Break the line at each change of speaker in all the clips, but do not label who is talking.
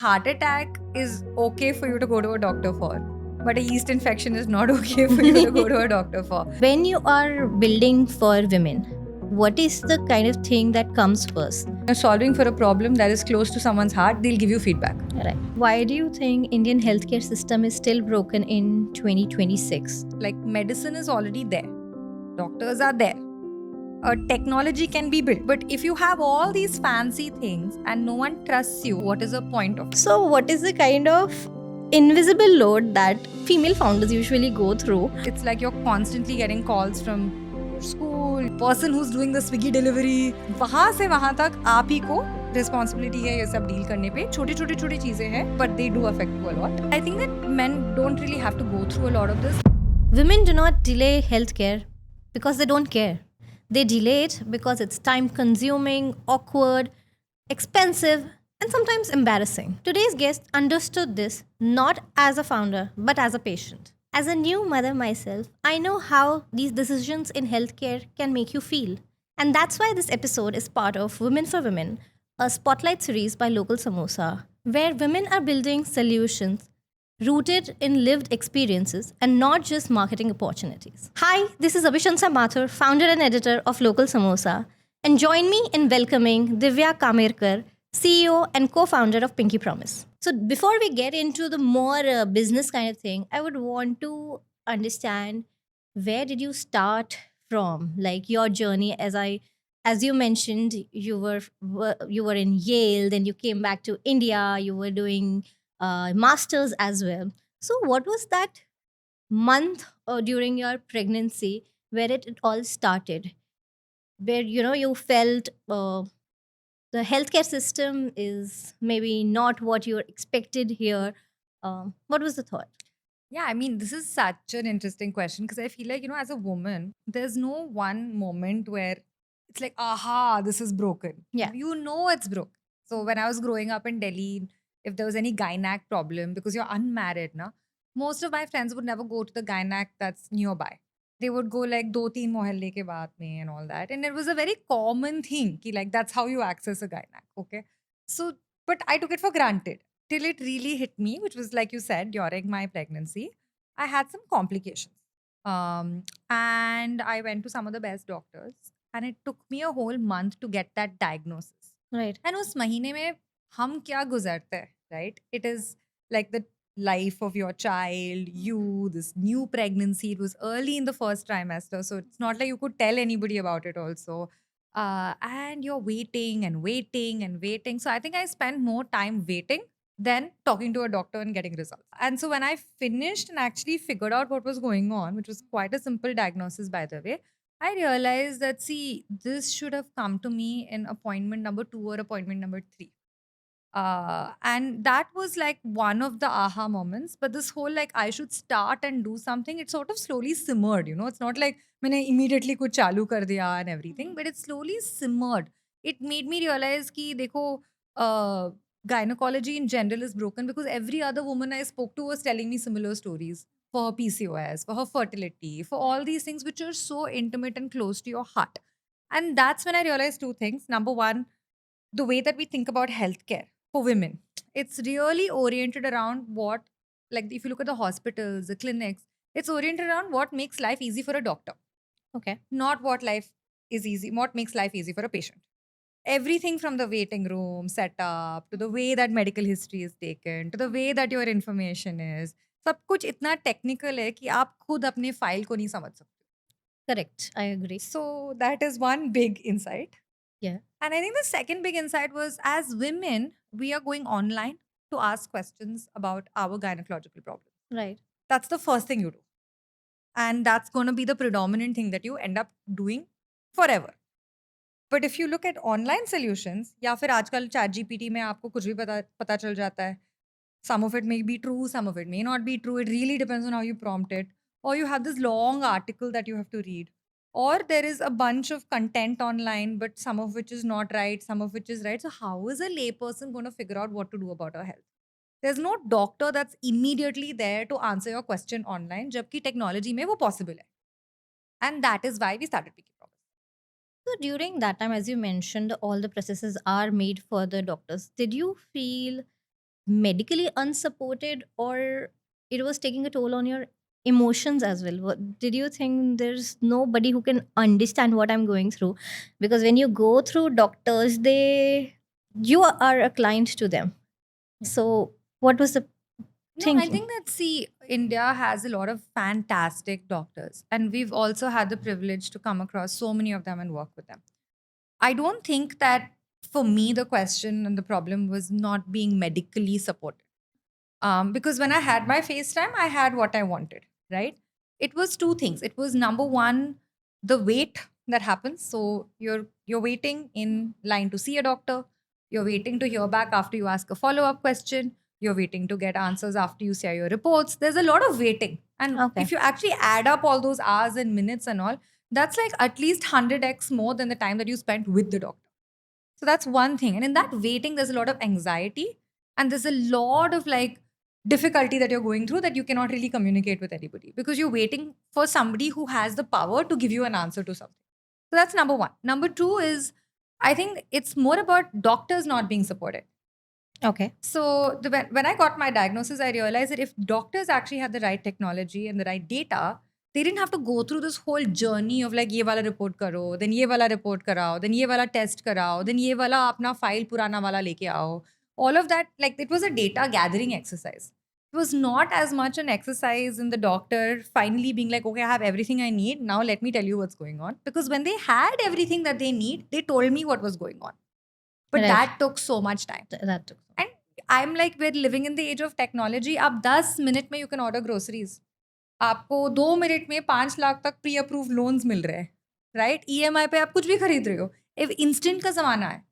Heart attack is okay for you to go to a doctor for, but a yeast infection is not okay for you to go to a doctor for.
When you are building for women, what is the kind of thing that comes first?
You're solving for a problem that is close to someone's heart, they'll give you feedback.
Right. Why do you think Indian healthcare system is still broken in 2026?
Like medicine is already there, doctors are there. Technology can be built, but if you have all these fancy things and no one trusts you, what is the point of it?
So, what is the kind of invisible load that female founders usually go through?
It's like you're constantly getting calls from your school, person who's doing the Swiggy delivery. वहाँ से वहाँ तक आप ही को responsibility है ये सब deal करने पे. छोटी चीजें हैं, but they do affect you a lot. I think that men don't really have to go through a lot of this.
Women do not delay healthcare because they don't care. They delay it because it's time consuming, awkward, expensive, and sometimes embarrassing. Today's guest understood this not as a founder, but as a patient. As a new mother myself, I know how these decisions in healthcare can make you feel. And that's why this episode is part of Women for Women, a spotlight series by Local Samosa, where women are building solutions rooted in lived experiences and not just marketing opportunities. Hi, this is Abhishansa Mathur, founder and editor of Local Samosa, and join me in welcoming Divya Kamerkar, CEO and co-founder of Pinky Promise. So before we get into the more business kind of thing, I would want to understand, where did you start from? Like your journey, as you mentioned, you were in Yale, then you came back to India, you were doing masters as well. So what was that month during your pregnancy where it all started, where you felt the healthcare system is maybe not what you expected here? What was the thought?
Yeah, I mean, this is such an interesting question because I feel like, as a woman, there's no one moment where it's like, aha, this is broken.
Yeah.
You know it's broken. So when I was growing up in Delhi, if there was any gynac problem, because you're unmarried, na, most of my friends would never go to the gynac that's nearby. They would go like do teen mohalle ke baad mein and all that. And it was a very common thing ki like that's how you access a gynac. Okay. So, but I took it for granted till it really hit me, which was like you said, during my pregnancy, I had some complications. And I went to some of the best doctors, and it took me a whole month to get that diagnosis.
Right.
And उस महीने में हम क्या गुजरते हैं, right? It is like the life of your child, you, this new pregnancy. It was early in the first trimester, so it's not like you could tell anybody about it also. And you're waiting and waiting and waiting. So I think I spent more time waiting than talking to a doctor and getting results. And so when I finished and actually figured out what was going on, which was quite a simple diagnosis, by the way, I realized that, see, this should have come to me in appointment number 2 or appointment number 3. And that was like one of the aha moments. But this whole like I should start and do something, it sort of slowly simmered. It's not like मैंने immediately कुछ चालू कर दिया and everything, but it slowly simmered. It made me realize कि देखो gynecology in general is broken because every other woman I spoke to was telling me similar stories for her PCOS, for her fertility, for all these things which are so intimate and close to your heart. And that's when I realized two things. Number one, the way that we think about healthcare for women, it's really oriented around what, like if you look at the hospitals, the clinics, it's oriented around what makes life easy for a doctor.
Okay.
Not what makes life easy for a patient. Everything from the waiting room setup to the way that medical history is taken to the way that your information is, सब कुछ इतना technical है कि आप खुद अपने file को नहीं समझ सकते.
Correct. I agree.
So that is one big insight.
Yeah.
And I think the second big insight was, as women, we are going online to ask questions about our gynecological problems.
Right.
That's the first thing you do. And that's going to be the predominant thing that you end up doing forever. But if you look at online solutions, या फिर आजकल chat GPT में आपको कुछ भी पता चल जाता है. Some of it may be true, some of it may not be true. It really depends on how you prompt it. Or you have this long article that you have to read. Or there is a bunch of content online, but some of which is not right, some of which is right. So how is a layperson going to figure out what to do about her health? There's no doctor that's immediately there to answer your question online, जबकि technology में वो possible है. And that is why we started Pinky Promise.
So during that time, as you mentioned, all the processes are made for the doctors. Did you feel medically unsupported, or it was taking a toll on your emotions as well? Did you think there's nobody who can understand what I'm going through? Because when you go through doctors, you are a client to them. So what was the
No, I
thinking?
think that, see, India has a lot of fantastic doctors, and we've also had the privilege to come across so many of them and work with them. I don't think that for me, the question and the problem was not being medically supported. Because when I had my FaceTime, I had what I wanted, right? It was two things. It was number one, the wait that happens. So you're waiting in line to see a doctor. You're waiting to hear back after you ask a follow-up question. You're waiting to get answers after you share your reports. There's a lot of waiting. And
Okay.
if you actually add up all those hours and minutes and all, that's like at least 100x more than the time that you spent with the doctor. So that's one thing. And in that waiting, there's a lot of anxiety and there's a lot of like difficulty that you're going through that you cannot really communicate with anybody because you're waiting for somebody who has the power to give you an answer to something. So that's number one. Number two is, I think it's more about doctors not being supported.
Okay.
So when I got my diagnosis, I realized that if doctors actually had the right technology and the right data, they didn't have to go through this whole journey of like ye wala report karo, then ye wala report karao, then ye wala test karao, then ye wala apna file purana wala leke aao. All of that, like it was a data gathering exercise. It was not as much an exercise in the doctor finally being like, okay, I have everything I need. Now let me tell you what's going on. Because when they had everything that they need, they told me what was going on. But
Right.
that took so much time.
That took.
And I'm like, we're living in the age of technology. आप 10 minute में you can order groceries. आपको 2 minute में 5 लाख तक pre approve loans मिल रहे हैं, right? EMI पे आप कुछ भी खरीद रहे हो. एक इंस्टेंट का ज़माना है.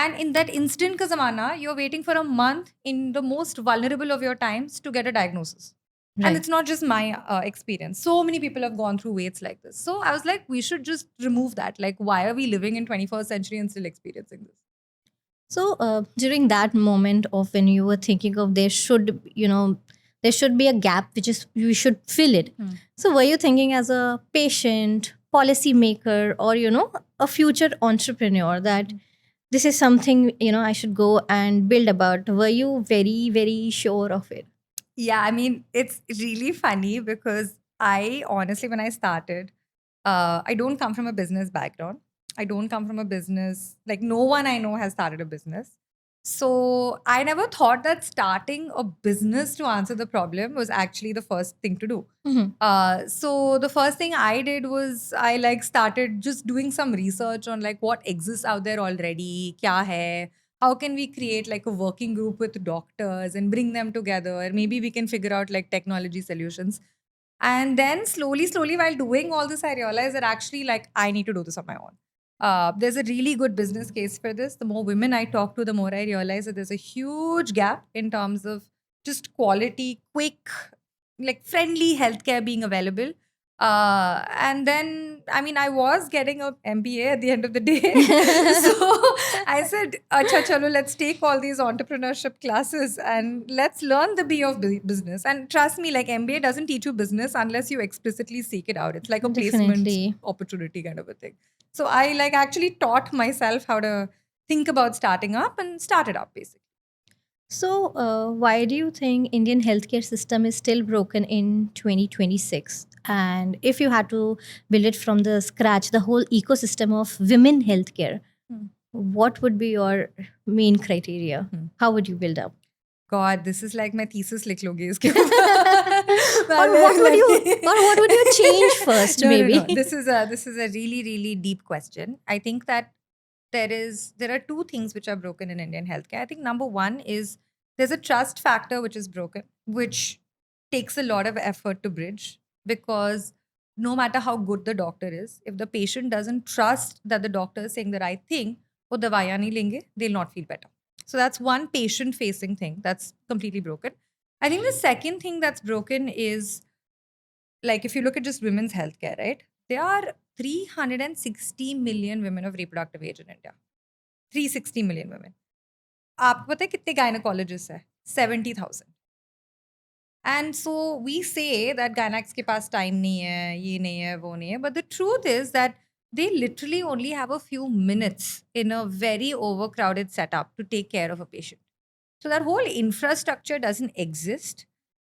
And in that instant का ज़माना, you're waiting for a month in the most vulnerable of your times to get a diagnosis.
Right.
And it's not just my experience. So many people have gone through waits like this. So I was like, we should just remove that. Like, why are we living in 21st century and still experiencing this?
So during that moment of when you were thinking of there should be a gap which is you should fill it. So were you thinking as a patient, policymaker, or a future entrepreneur that this is something I should go and build about? Were you very, very sure of it?
Yeah, I mean, it's really funny because I honestly, when I started, I don't come from a business background. I don't come from a business, like, no one I know has started a business. So I never thought that starting a business to answer the problem was actually the first thing to do. So the first thing I did was I like started just doing some research on like what exists out there already, kya hai, how can we create like a working group with doctors and bring them together? Maybe we can figure out like technology solutions. And then slowly, while doing all this, I realized that actually like I need to do this on my own. There's a really good business case for this. The more women I talk to, the more I realize that there's a huge gap in terms of just quality, quick, like friendly healthcare being available. And then, I mean, I was getting a MBA at the end of the day. So I said, Acha chalo, let's take all these entrepreneurship classes and let's learn the B of business. And trust me, like MBA doesn't teach you business unless you explicitly seek it out. It's like a placement
Definitely.
opportunity kind of a thing. So I like actually taught myself how to think about starting up and started up basically.
So, why do you think Indian healthcare system is still broken in 2026? And if you had to build it from the scratch, the whole ecosystem of women healthcare, what would be your main criteria? How would you build up?
God, this is like my thesis likh loge iske
Or what would you change first?
No,
maybe.
no. This is a really, really deep question. I think that there are two things which are broken in Indian healthcare. I think number one is there's a trust factor which is broken, which takes a lot of effort to bridge because no matter how good the doctor is, if the patient doesn't trust that the doctor is saying the right thing, wo dawaiyan nahi lenge, they'll not feel better. So that's one patient facing thing that's completely broken. I think the second thing that's broken is like if you look at just women's healthcare, right? There are 360 million women of reproductive age in India. 360 million women. आपको पता है कितने gynecologists हैं? 70,000. And so we say that gynecs के पास time नहीं है, ये नहीं है, वो नहीं है. But the truth is that they literally only have a few minutes in a very overcrowded setup to take care of a patient. So that whole infrastructure doesn't exist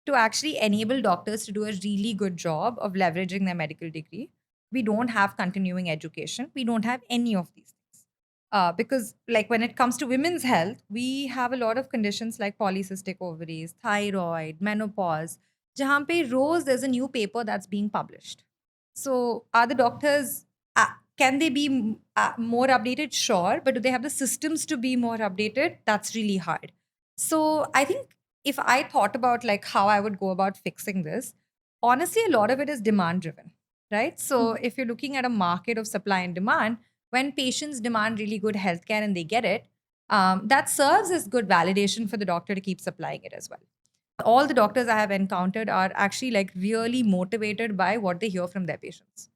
to actually enable doctors to do a really good job of leveraging their medical degree. We don't have continuing education. We don't have any of these things. Because, like, when it comes to women's health, we have a lot of conditions like polycystic ovaries, thyroid, menopause. Jahan pe rose there's a new paper that's being published. So, are the doctors, can they be more updated? Sure. But do they have the systems to be more updated? That's really hard. So, I think if I thought about like how I would go about fixing this, honestly, a lot of it is demand driven, right? So, if you're looking at a market of supply and demand, when patients demand really good healthcare and they get it, that serves as good validation for the doctor to keep supplying it as well. All the doctors I have encountered are actually like really motivated by what they hear from their patients.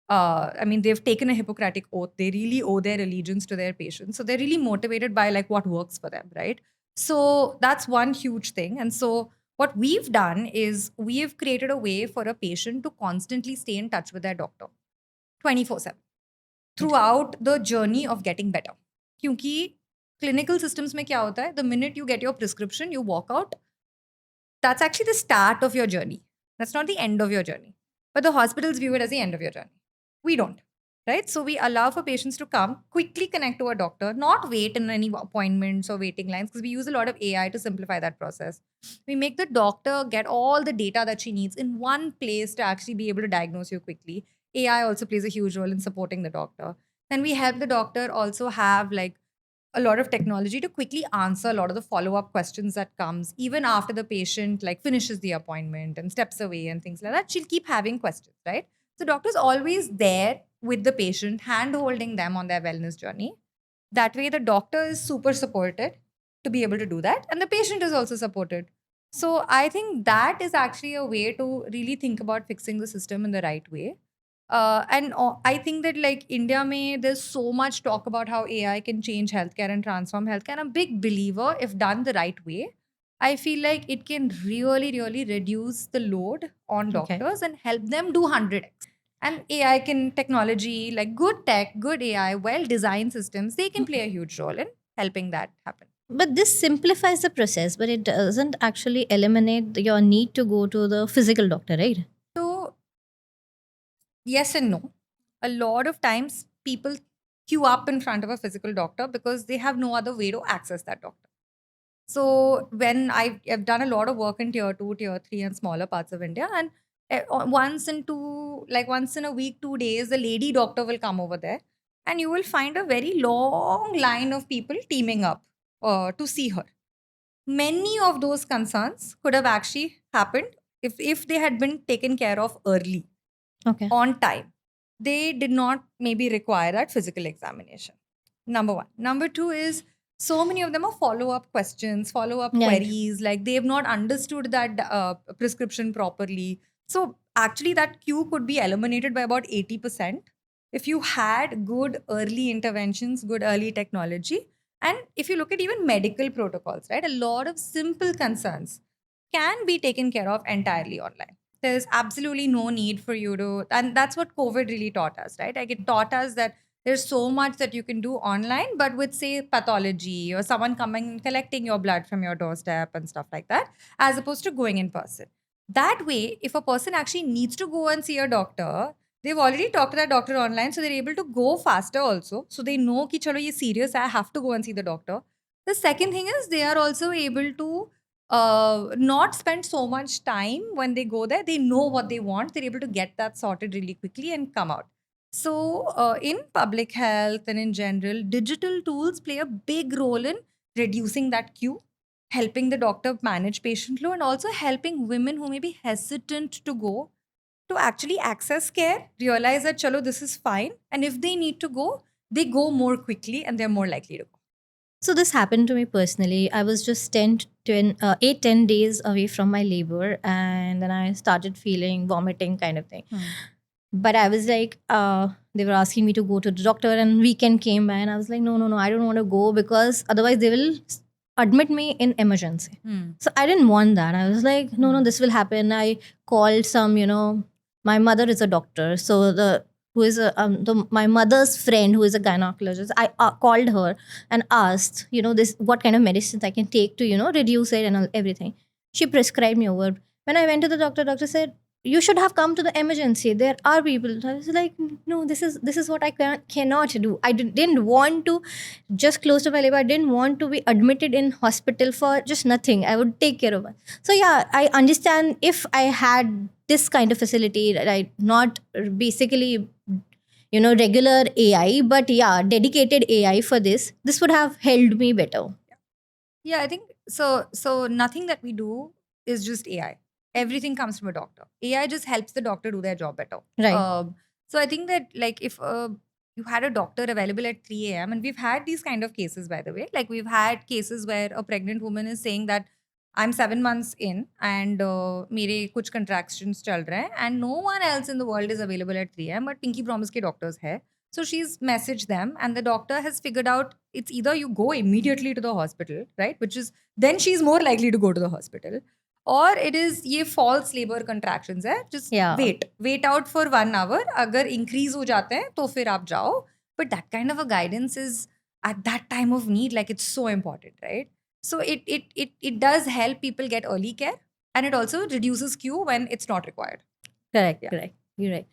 I mean, they've taken a Hippocratic oath. They really owe their allegiance to their patients. So they're really motivated by like what works for them, right? So that's one huge thing. And so what we've done is we've created a way for a patient to constantly stay in touch with their doctor 24/7 throughout the journey of getting better. क्योंकि clinical systems में क्या होता है? The minute you get your prescription, you walk out, that's actually the start of your journey. That's not the end of your journey. But the hospitals view it as the end of your journey. We don't, right? So we allow for patients to come, quickly connect to a doctor, not wait in any appointments or waiting lines, because we use a lot of AI to simplify that process. We make the doctor get all the data that she needs in one place to actually be able to diagnose you quickly. AI also plays a huge role in supporting the doctor. Then we help the doctor also have like a lot of technology to quickly answer a lot of the follow-up questions that comes even after the patient like finishes the appointment and steps away and things like that. She'll keep having questions, right? So doctor's always there with the patient, hand holding them on their wellness journey. That way the doctor is super supported to be able to do that, and the patient is also supported. So I think that is actually a way to really think about fixing the system in the right way. And I think that like India mein, there's so much talk about how AI can change healthcare and transform healthcare. I'm a big believer if done the right way. I feel like it can really, really reduce the load on
Okay.
doctors and help them do 100x. And AI can technology, like good tech, good AI, well designed systems, they can play a huge role in helping that happen.
But this simplifies the process, but it doesn't actually eliminate your need to go to the physical doctor, right?
So, yes and no. A lot of times people queue up in front of a physical doctor because they have no other way to access that doctor. So when I've done a lot of work in tier 2, tier 3 and smaller parts of India, and once in a week, 2 days, the lady doctor will come over there and you will find a very long line of people teaming up to see her. Many of those concerns could have actually happened if they had been taken care of early
Okay.
on time. They did not maybe require that physical examination. Number one. Number two is so many of them are follow up questions, follow up
Right.
queries, like they have not understood that prescription properly. So, actually, that queue could be eliminated by about 80% if you had good early interventions, good early technology. And if you look at even medical protocols, right, a lot of simple concerns can be taken care of entirely online. There's absolutely no need for you to, and that's what COVID really taught us, right? Like it taught us that there's so much that you can do online, but with say pathology or someone coming and collecting your blood from your doorstep and stuff like that, as opposed to going in person. That way, if a person actually needs to go and see a doctor, they've already talked to that doctor online, so they're able to go faster also. So they know ki chalo ye serious, I have to go and see the doctor. The second thing is they are also able to not spend so much time when they go there. They know what they want. They're able to get that sorted really quickly and come out. So, in public health and in general, digital tools play a big role in reducing that queue, helping the doctor manage patient flow, and also helping women who may be hesitant to go to actually access care, realize that, chalo, this is fine. And if they need to go, they go more quickly and they're more likely to go.
So this happened to me personally. I was just 10 days away from my labor, and then I started feeling vomiting kind of thing. But I was like, they were asking me to go to the doctor, and weekend came by, and I was like, no, I don't want to go because otherwise they will admit me in emergency. So I didn't want that. I was like, no, this will happen. I called some, my mother is a doctor, so who is my mother's friend, who is a gynecologist. I called her and asked, this what kind of medicines I can take to, reduce it and everything. She prescribed me over. When I went to the doctor said, you should have come to the emergency. There are people. I was like, no, this is what I cannot do. I didn't want to just close to my labor. I didn't want to be admitted in hospital for just nothing. I would take care of it. So yeah, I understand if I had this kind of facility, right? Not basically, regular AI, but yeah, dedicated AI for this. This would have held me better.
Yeah, I think so. So nothing that we do is just AI. Everything comes from a doctor. AI just helps the doctor do their job better.
Right.
So I think that like if you had a doctor available at 3 a.m. and we've had these kind of cases, by the way, like we've had cases where a pregnant woman is saying that I'm 7 months in and मेरे कुछ contractions चल रहे हैं and no one else in the world is available at 3 a.m. but Pinky Promise के doctors है. So she's messaged them, and the doctor has figured out it's either you go immediately to the hospital, right? Which is then she's more likely to go to the hospital, or it is ये false labor contractions है. Just
Yeah.
wait out for 1 hour. अगर increase हो जाते हैं तो फिर आप जाओ. But that kind of a guidance is at that time of need, like it's so important, right? So it does help people get early care, and it also reduces queue when it's not required.
Correct,
Yeah.
correct. You're right.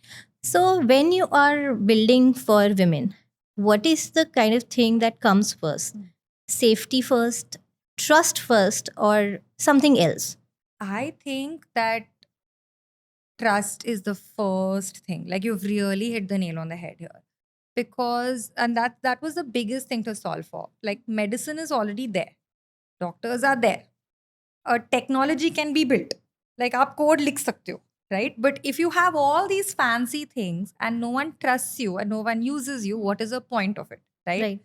So when you are building for women, what is the kind of thing that comes first? Safety first, trust first, or something else?
I think that trust is the first thing. Like you've really hit the nail on the head here. Because and that was the biggest thing to solve for. Like medicine is already there. Doctors are there. Technology can be built. Like आप code लिख सकते हो, right? But if you have all these fancy things and no one trusts you and no one uses you, what is the point of it, right?
Right.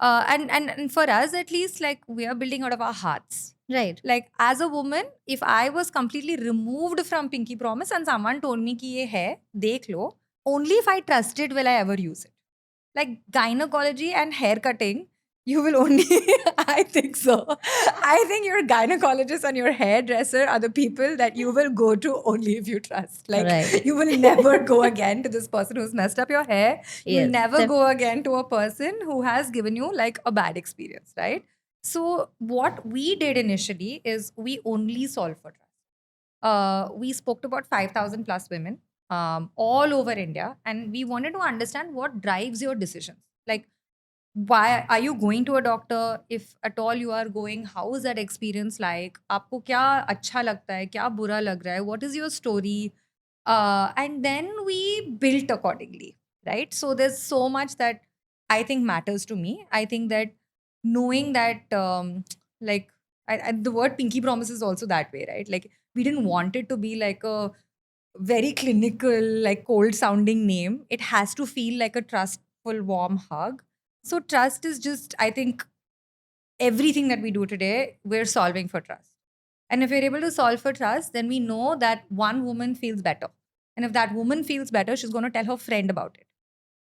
And for us at least, like we are building out of our hearts.
Right.
Like as a woman, if I was completely removed from Pinky Promise and someone told me कि ये है, देख लो, only if I trusted will I ever use it. Like gynecology and hair cutting, you will only, I think so. I think your gynecologist and your hairdresser are the people that you will go to only if you trust. Like
Right.
you will never go again to this person who's messed up your hair.
Yes,
You'll never go again to a person who has given you like a bad experience, right? So what we did initially is we only solved for trust. We spoke to about 5,000 plus women all over India, and we wanted to understand what drives your decisions. Like, why are you going to a doctor? If at all you are going, how is that experience like? आपको क्या अच्छा लगता है? क्या बुरा लग रहा है? What is your story? And then we built accordingly, right? So there's so much that I think matters to me. I think that knowing that, like, the word Pinky Promise is also that way, right? Like, we didn't want it to be like a very clinical, like cold sounding name. It has to feel like a trustful, warm hug. So trust is just, I think, everything that we do today, we're solving for trust. And if we're able to solve for trust, then we know that one woman feels better. And if that woman feels better, she's going to tell her friend about it.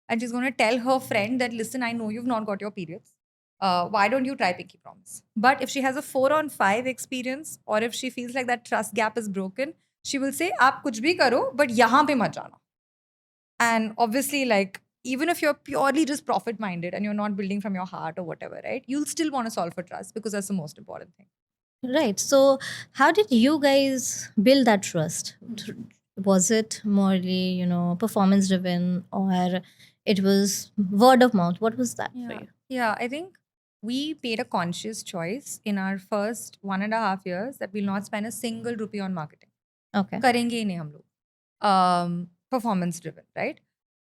And she's going to tell her friend that, listen, I know you've not got your periods. Why don't you try Pinky Promise? But if she has a 4-on-5 experience, or if she feels like that trust gap is broken, she will say, आप कुछ भी करो, but यहाँ पे मत जाना. And obviously, like, even if you're purely just profit minded and you're not building from your heart or whatever, right? You'll still want to solve for trust because that's the most important thing.
Right. So, how did you guys build that trust? Was it morely, performance driven, or it was word of mouth? What was that for you?
Yeah, I think we made a conscious choice in our first 1.5 years that we'll not spend a single rupee on marketing.
Okay.
करेंगे ही नहीं हम लोग. Performance driven, right?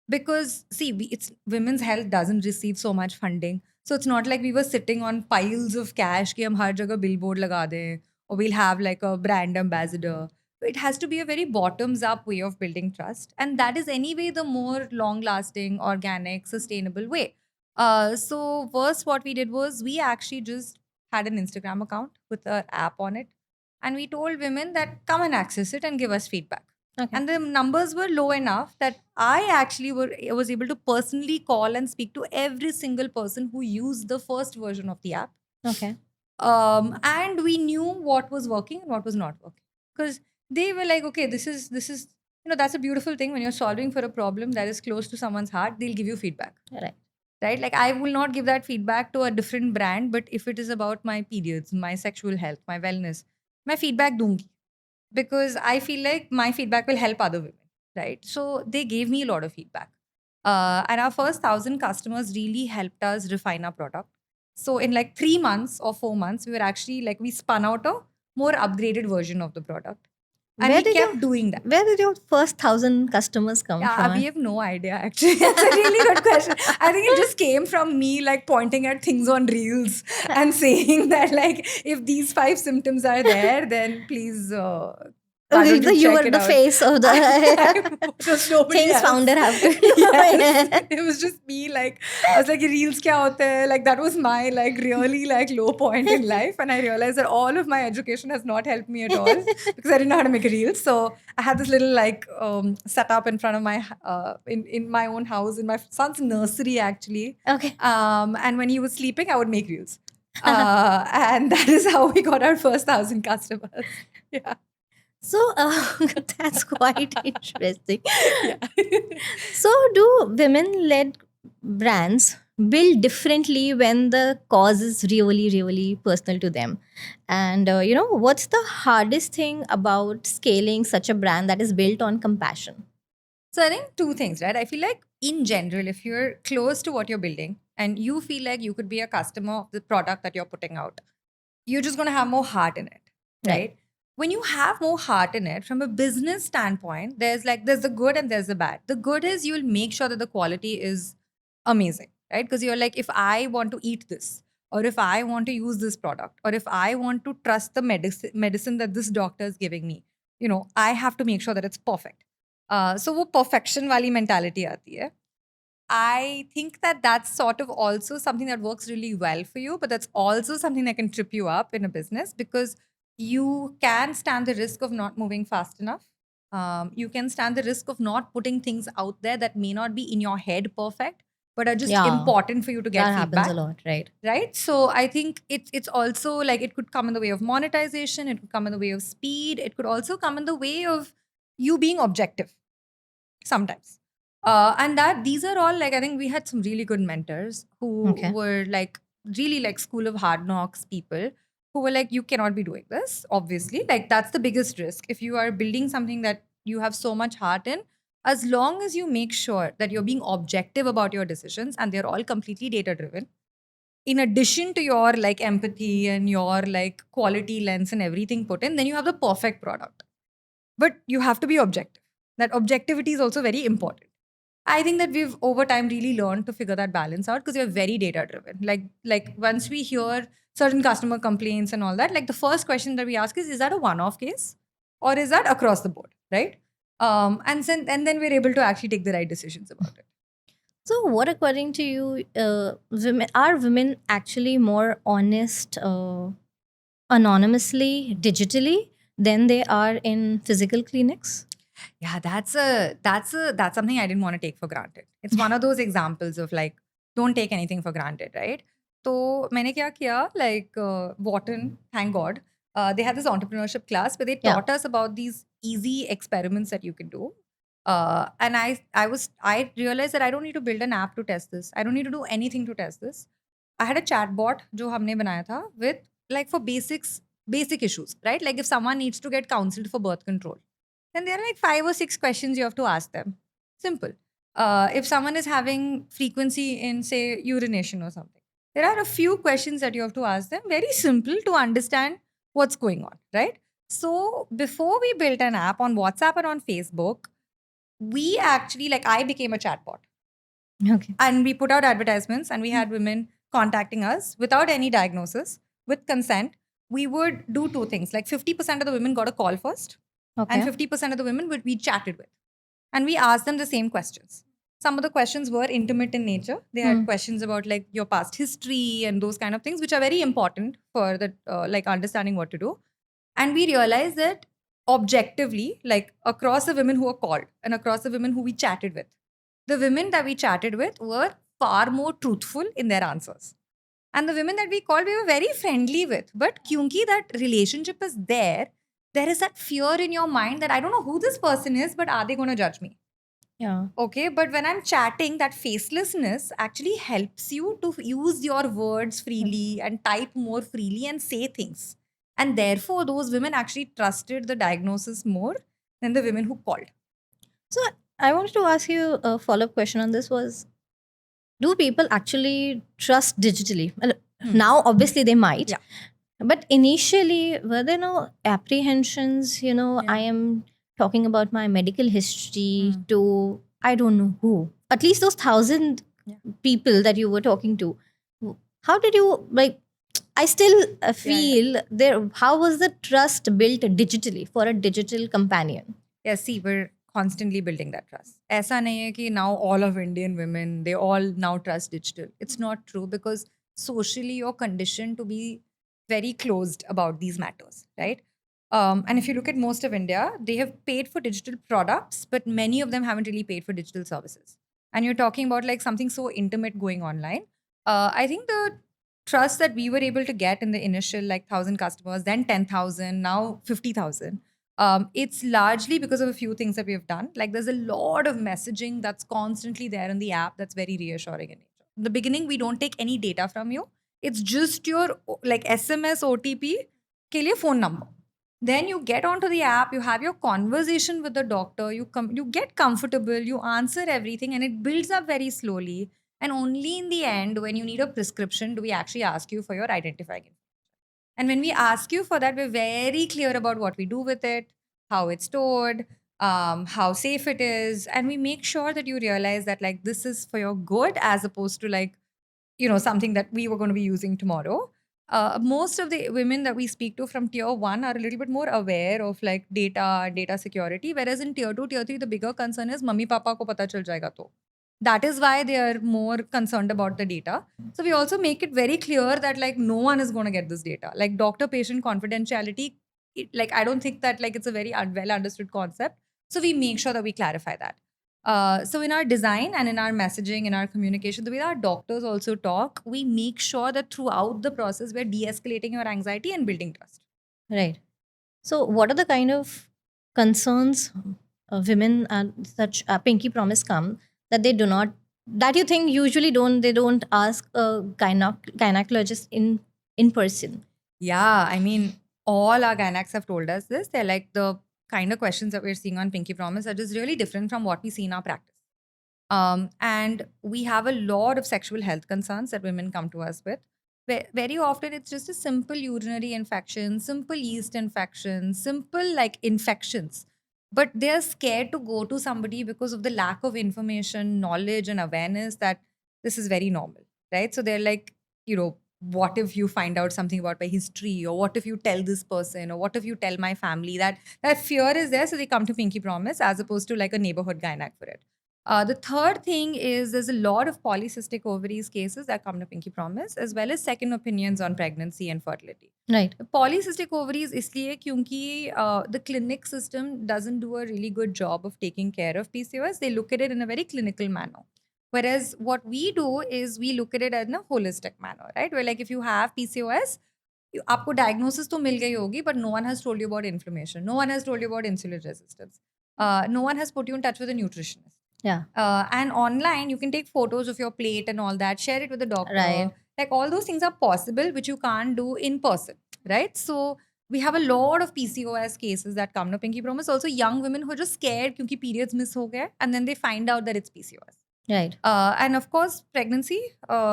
Because see, it's women's health doesn't receive so much funding, so it's not like we were sitting on piles of cash कि हम हर जगह billboard लगा दें, or we'll have like a brand ambassador. It has to be a very bottoms up way of building trust, and that is anyway the more long lasting, organic, sustainable way. So first what we did was we actually just had an Instagram account with an app on it, and we told women that come and access it and give us feedback.
Okay.
And the numbers were low enough that I actually was able to personally call and speak to every single person who used the first version of the app.
Okay.
And we knew what was working and what was not working, because they were like, okay, this is No, that's a beautiful thing. When you're solving for a problem that is close to someone's heart, they'll give you feedback.
Right.
Right? Like I will not give that feedback to a different brand, but if it is about my periods, my sexual health, my wellness, my feedback dungi. Because I feel like my feedback will help other women, right? So they gave me a lot of feedback. And our first 1,000 customers really helped us refine our product. So in like 3 months or 4 months, we were actually like, we spun out a more upgraded version of the product. And
Where
we
did
kept
you-
doing that.
Where did your first 1,000 customers come
Yeah,
from?
we have no idea actually. That's a really good question. I think it just came from me like pointing at things on reels and saying that like if these 5 symptoms are there, then please why don't
You
check
were
it
the
out?
face of the
Just nobody
Things
else.
founder have to.
Yes. It was just me like I was like reels kya hote hai? Like that was my like really like low point in life, and I realized that all of my education has not helped me at all because I didn't know how to make reels. So I had this little like setup in front of my in my own house in my son's nursery actually.
Okay.
And when he was sleeping, I would make reels. And that is how we got our first 1,000 customers. Yeah.
So that's quite interesting.
Yeah.
So, do women led brands build differently when the cause is really, really personal to them? And, what's the hardest thing about scaling such a brand that is built on compassion?
So I think two things, right? I feel like in general, if you're close to what you're building and you feel like you could be a customer of the product that you're putting out, you're just going to have more heart in it,
Right.
right? When you have more heart in it, from a business standpoint, there's the good and there's the bad. The good is you'll make sure that the quality is amazing, right? Because you're like, if I want to eat this, or if I want to use this product, or if I want to trust the medicine that this doctor is giving me, I have to make sure that it's perfect. So वो perfection वाली mentality आती है. I think that that's sort of also something that works really well for you, but that's also something that can trip you up in a business because you can stand the risk of not moving fast enough. You can stand the risk of not putting things out there that may not be in your head perfect, but are just
Yeah,
important for you to get
that
feedback.
happens a lot, right?
Right? So I think it's also like it could come in the way of monetization, it could come in the way of speed, it could also come in the way of you being objective sometimes. And that these are all like I think we had some really good mentors who
Okay.
were like really like school of hard knocks people who were like, you cannot be doing this, obviously. Like that's the biggest risk. If you are building something that you have so much heart in, as long as you make sure that you're being objective about your decisions and they're all completely data driven, in addition to your like empathy and your like quality lens and everything put in, then you have the perfect product. But you have to be objective. That objectivity is also very important. I think that we've over time really learned to figure that balance out because we're very data driven. Like once we hear certain customer complaints and all that, like the first question that we ask is that a one-off case or is that across the board, right? And then we're able to actually take the right decisions about it.
So, what according to you, are women actually more honest anonymously, digitally, than they are in physical clinics?
Yeah, that's something I didn't want to take for granted. It's one of those examples of like, don't take anything for granted, right? So मैंने क्या किया, like Wharton, thank God, they had this entrepreneurship class where they
Yeah.
taught us about these easy experiments that you can do. And I realized that I don't need to build an app to test this. I don't need to do anything to test this. I had a chatbot जो हमने बनाया था with like for basic issues, right? Like if someone needs to get counseled for birth control, then there are like 5 or 6 questions you have to ask them. Simple. If someone is having frequency in, say, urination or something, there are a few questions that you have to ask them. Very simple to understand what's going on, right? So before we built an app on WhatsApp and on Facebook, we actually, like, I became a chatbot.
Okay.
And we put out advertisements and we had women contacting us without any diagnosis, with consent. We would do two things. Like 50% of the women got a call first,
Okay.
and 50% of the women we chatted with. And we asked them the same questions. Some of the questions were intimate in nature. They had questions about like your past history and those kind of things, which are very important for the like understanding what to do. And we realized that objectively, like across the women who were called and across the women who we chatted with, the women that we chatted with were far more truthful in their answers. And the women that we called, we were very friendly with. But kyunki that relationship is there, there is that fear in your mind that I don't know who this person is, but are they going to judge me?
Yeah.
Okay, but when I'm chatting, that facelessness actually helps you to use your words freely and type more freely and say things. And therefore, those women actually trusted the diagnosis more than the women who called.
So I wanted to ask you a follow-up question on this was, do people actually trust digitally? Well, now obviously they might.
Yeah.
But initially, were there no apprehensions?
Yeah.
I am talking about my medical history
Hmm.
to I don't know who. At least those 1,000
Yeah.
people that you were talking to. How did you like? I still feel there. How was the trust built digitally for a digital companion?
Yeah, see, we're constantly building that trust. ऐसा नहीं है कि now all of Indian women, they all now trust digital. It's not true because socially you're conditioned to be very closed about these matters, right? And if you look at most of India, they have paid for digital products, but many of them haven't really paid for digital services. And you're talking about like something so intimate going online. I think the trust that we were able to get in the initial like 1,000 customers, then 10,000, now 50,000, it's largely because of a few things that we have done. Like there's a lot of messaging that's constantly there in the app that's very reassuring in nature. In the beginning, we don't take any data from you. It's just your like SMS OTP के लिए phone number. Then you get onto the app, you have your conversation with the doctor, you get comfortable, you answer everything, and it builds up very slowly. And only in the end, when you need a prescription, do we actually ask you for your identifying information. And when we ask you for that, we're very clear about what we do with it, how it's stored, how safe it is. And we make sure that you realize that like this is for your good as opposed to like, something that we were going to be using tomorrow. Most of the women that we speak to from tier one are a little bit more aware of like data security, whereas in tier two, tier three, the bigger concern is mummy papa ko pata chal jayega to. That is why they are more concerned about the data. So we also make it very clear that like no one is going to get this data. Like doctor patient confidentiality, like I don't think that like it's a very well understood concept. So we make sure that we clarify that. So in our design and in our messaging, in our communication, the way our doctors also talk, we make sure that throughout the process we're de-escalating your anxiety and building trust.
Right. So, what are the kind of concerns women and such Pinky Promise come that they do not, that you think usually they don't ask a gynecologist in person?
Yeah, I mean, all our gynacs have told us this. They're like the kind of questions that we're seeing on Pinky Promise are just really different from what we see in our practice. And we have a lot of sexual health concerns that women come to us with. Very often, it's just a simple urinary infection, simple yeast infection, simple like infections. But they're scared to go to somebody because of the lack of information, knowledge, and awareness that this is very normal, right? So they're like, what if you find out something about my history, or what if you tell this person, or what if you tell my family? That fear is there, so they come to Pinky Promise as opposed to like a neighborhood gynac for it. The third thing is there's a lot of polycystic ovaries cases that come to Pinky Promise, as well as second opinions on pregnancy and fertility.
Right.
Polycystic ovaries इसलिए क्योंकि the clinic system doesn't do a really good job of taking care of PCOS. They look at it in a very clinical manner. Whereas what we do is we look at it in a holistic manner, right? Where like if you have PCOS, आपको diagnosis तो मिल गई होगी, but no one has told you about inflammation. No one has told you about insulin resistance. No one has put you in touch with a nutritionist.
Yeah.
And online, you can take photos of your plate and all that, share it with the doctor.
Right.
Like all those things are possible, which you can't do in person, right? So we have a lot of PCOS cases that come to Pinky Promise. Also, young women who are just scared because periods miss ho gaye, and then they find out that it's PCOS.
Right.
And of course, pregnancy,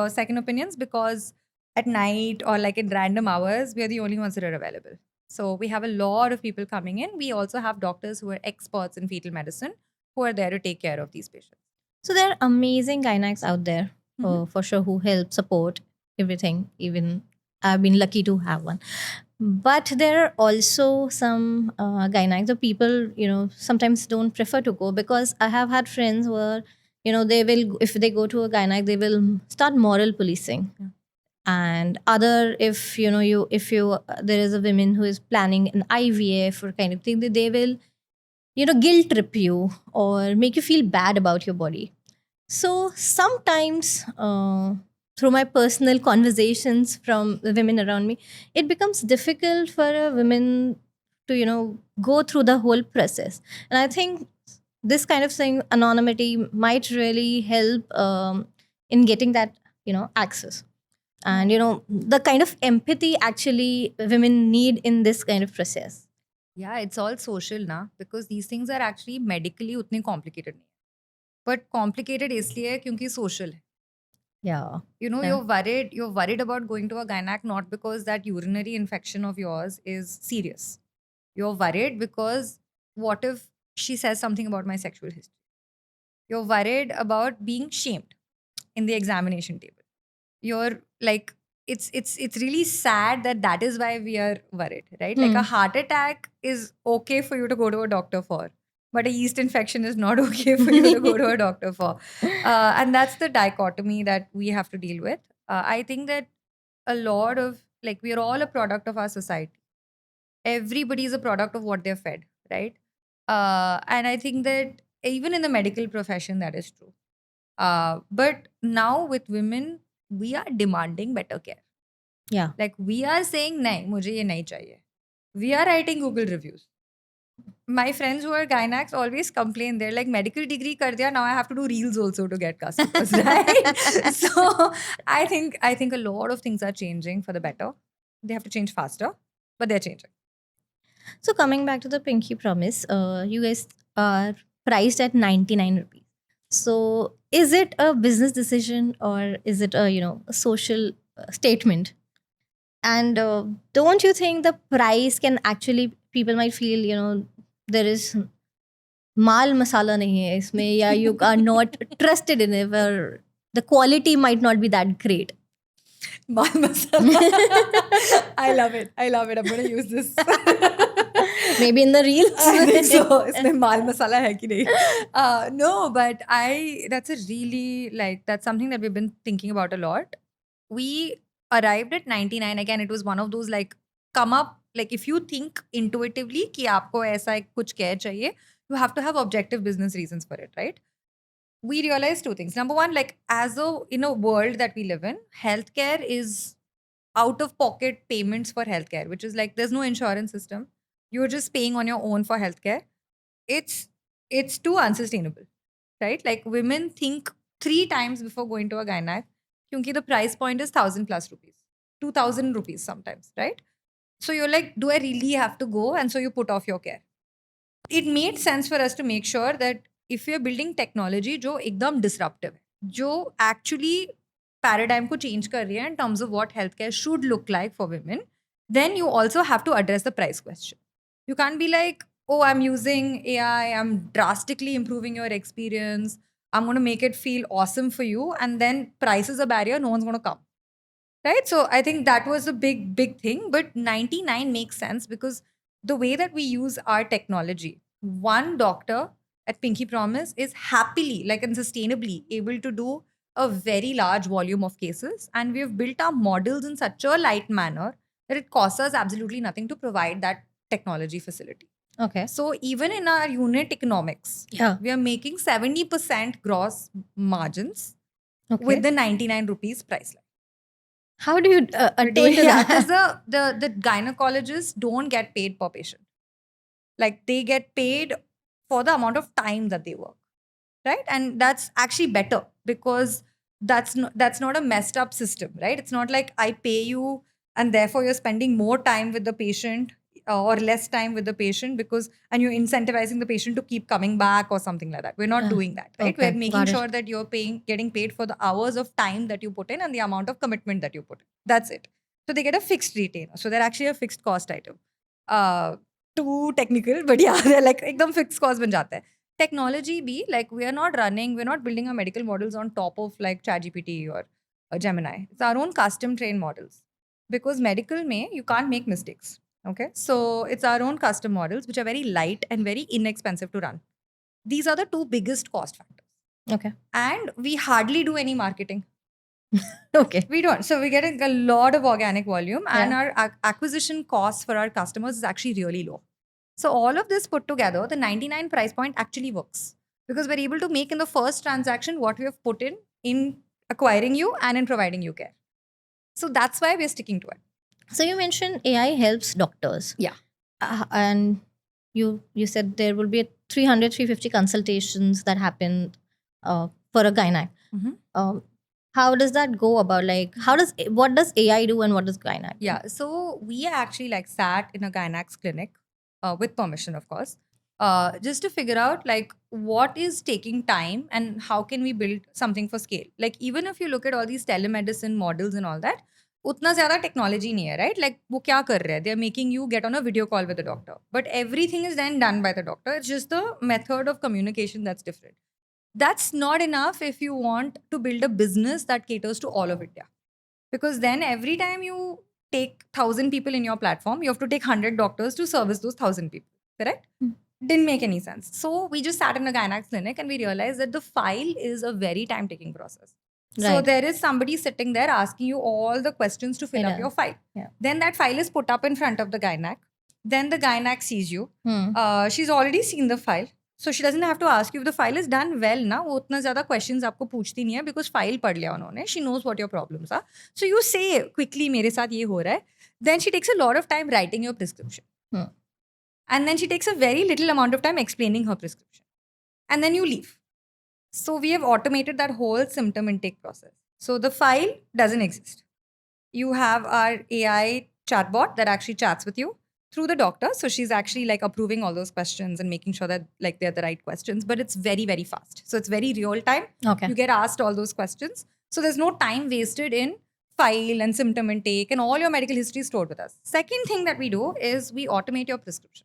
second opinions, because at night or like in random hours, we are the only ones that are available. So we have a lot of people coming in. We also have doctors who are experts in fetal medicine who are there to take care of these patients.
So there are amazing gynacs out there for sure who help support everything. Even I've been lucky to have one. But there are also some gynacs that people, sometimes don't prefer to go, because I have had friends where, they will, if they go to a gynac, they will start moral policing.
Yeah.
And other, if there is a woman who is planning an IVF or kind of thing, they will, guilt trip you or make you feel bad about your body. So sometimes, through my personal conversations from the women around me, it becomes difficult for a woman to, go through the whole process. And I think this kind of thing, anonymity, might really help in getting that, access. And, the kind of empathy actually women need in this kind of process.
Yeah, it's all social na, because these things are actually medically उतने complicated नहीं है. But complicated इसलिए है क्योंकि social है.
Yeah.
You know,
Yeah.
you're worried about going to a gynac not because that urinary infection of yours is serious. You're worried because what if she says something about my sexual history? You're worried about being shamed in the examination table. You're like, it's really sad that is why we are worried, right? Like a heart attack is okay for you to go to a doctor for, but a yeast infection is not okay for you to go to a doctor for. And that's the dichotomy that we have to deal with. I think that a lot of, like, we are all a product of our society. Everybody is a product of what they're fed, right? And I think that even in the medical profession, that is true. But now with women, we are demanding better care.
Yeah.
Like we are saying, nahi, mujhe ye nahi chahiye. We are writing Google reviews. My friends who are gynacs always complain. They're like, medical degree kar diya, now I have to do reels also to get customers, right? So I think a lot of things are changing for the better. They have to change faster, but they're changing.
So coming back to the Pinky Promise, you guys are priced at 99 rupees. So is it a business decision or is it a, a social statement? And don't you think the price can actually, people might feel, there is mal masala nahi hai isme, ya you are not trusted in it, or the quality might not be that great.
Mal masala. I love it. I'm going to use this.
Maybe in the reels.
I think so. Isme mal masala hai ki nahi? No, but that's a really, like, that's something that we've been thinking about a lot. We arrived at 99. Again, it was one of those, like, come up, like, if you think intuitively कि आपको ऐसा एक कुछ care चाहिए, you have to have objective business reasons for it, right? We realized two things. Number one, like, in a world that we live in, healthcare is out of pocket payments for healthcare, which is like there's no insurance system. You're just paying on your own for healthcare. It's too unsustainable, right? Like women think 3 times before going to a gynac, because the price point is 1,000 plus rupees, 2,000 rupees sometimes, right? So you're like, do I really have to go? And so you put off your care. It made sense for us to make sure that if we are building technology जो एकदम disruptive है, जो actually paradigm को change कर रही है in terms of what healthcare should look like for women, then you also have to address the price question. You can't be like, oh, I'm using AI, I'm drastically improving your experience, I'm going to make it feel awesome for you, and then price is a barrier, no one's going to come. Right? So I think that was a big thing. But 99 makes sense because the way that we use our technology, one doctor at Pinky Promise is happily, like, and sustainably able to do a very large volume of cases. And we have built our models in such a light manner that it costs us absolutely nothing to provide that technology facility.
Okay.
So even in our unit economics, we are making 70% gross margins with the 99 rupees price line.
How do you attain to
Yeah,
that?
because the gynecologists don't get paid per patient. Like they get paid for the amount of time that they work, right? And that's actually better because that's not a messed up system, right? It's not like I pay you and therefore you're spending more time with the patient or less time with the patient and you're incentivizing the patient to keep coming back or something like that. We're not doing that, right?
Okay,
We're making
got it.
sure that you're getting paid for the hours of time that you put in and the amount of commitment that you put in. That's it. So they get a fixed retainer. So they're actually a fixed cost item. Too technical, but yeah, they're like ekdam fixed cost ban jata hai. Technology be like we're not building our medical models on top of like ChatGPT or Gemini. It's our own custom trained models. Because medical mein, you can't make mistakes. Okay. So it's our own custom models, which are very light and very inexpensive to run. These are the two biggest cost factors.
Okay.
And we hardly do any marketing.
Okay.
We don't. So we're getting a lot of organic volume and our acquisition cost for our customers is actually really low. So all of this put together, the 99 price point actually works because we're able to make in the first transaction what we have put in acquiring you and in providing you care. So that's why we're sticking to it.
So you mentioned AI helps doctors.
Yeah.
And you said there will be 350 consultations that happen for a gynac.
Mhm.
Um, how does that go about? Like, what does AI do and what does gynac do?
Yeah, so we actually like sat in a gynec's clinic with permission, of course, just to figure out like what is taking time and how can we build something for scale. Like even if you look at all these telemedicine models and all that, उतना ज़्यादा technology नहीं है, right? Like वो क्या कर रहे हैं? They are making you get on a video call with the doctor, but everything is then done by the doctor. It's just the method of communication that's different. That's not enough if you want to build a business that caters to all of India. Because then every time you take 1,000 people in your platform, you have to take 100 doctors to service those 1,000 people. Correct?
Hmm.
Didn't make any sense. So we just sat in a gynac clinic and we realized that the file is a very time taking process. So
Right.
there is somebody sitting there asking you all the questions to fill up
Yeah.
your file.
Yeah.
Then that file is put up in front of the gynac. Then the gynac sees you.
Hmm.
She's already seen the file. So she doesn't have to ask you if the file is done well ना वो उतना ज़्यादा questions आपको पूछती नहीं है because file पढ़ लिया उन्होंने. She knows what your problems are. So you say quickly मेरे साथ ये हो रहा है. Then she takes a lot of time writing your prescription.
Hmm.
And then she takes a very little amount of time explaining her prescription. And then you leave. So we have automated that whole symptom intake process. So the file doesn't exist. You have our AI chatbot that actually chats with you through the doctor. So she's actually like approving all those questions and making sure that like they're the right questions, but it's very, very fast. So it's very real time.
Okay.
You get asked all those questions. So there's no time wasted in file and symptom intake and all your medical history stored with us. Second thing that we do is we automate your prescription.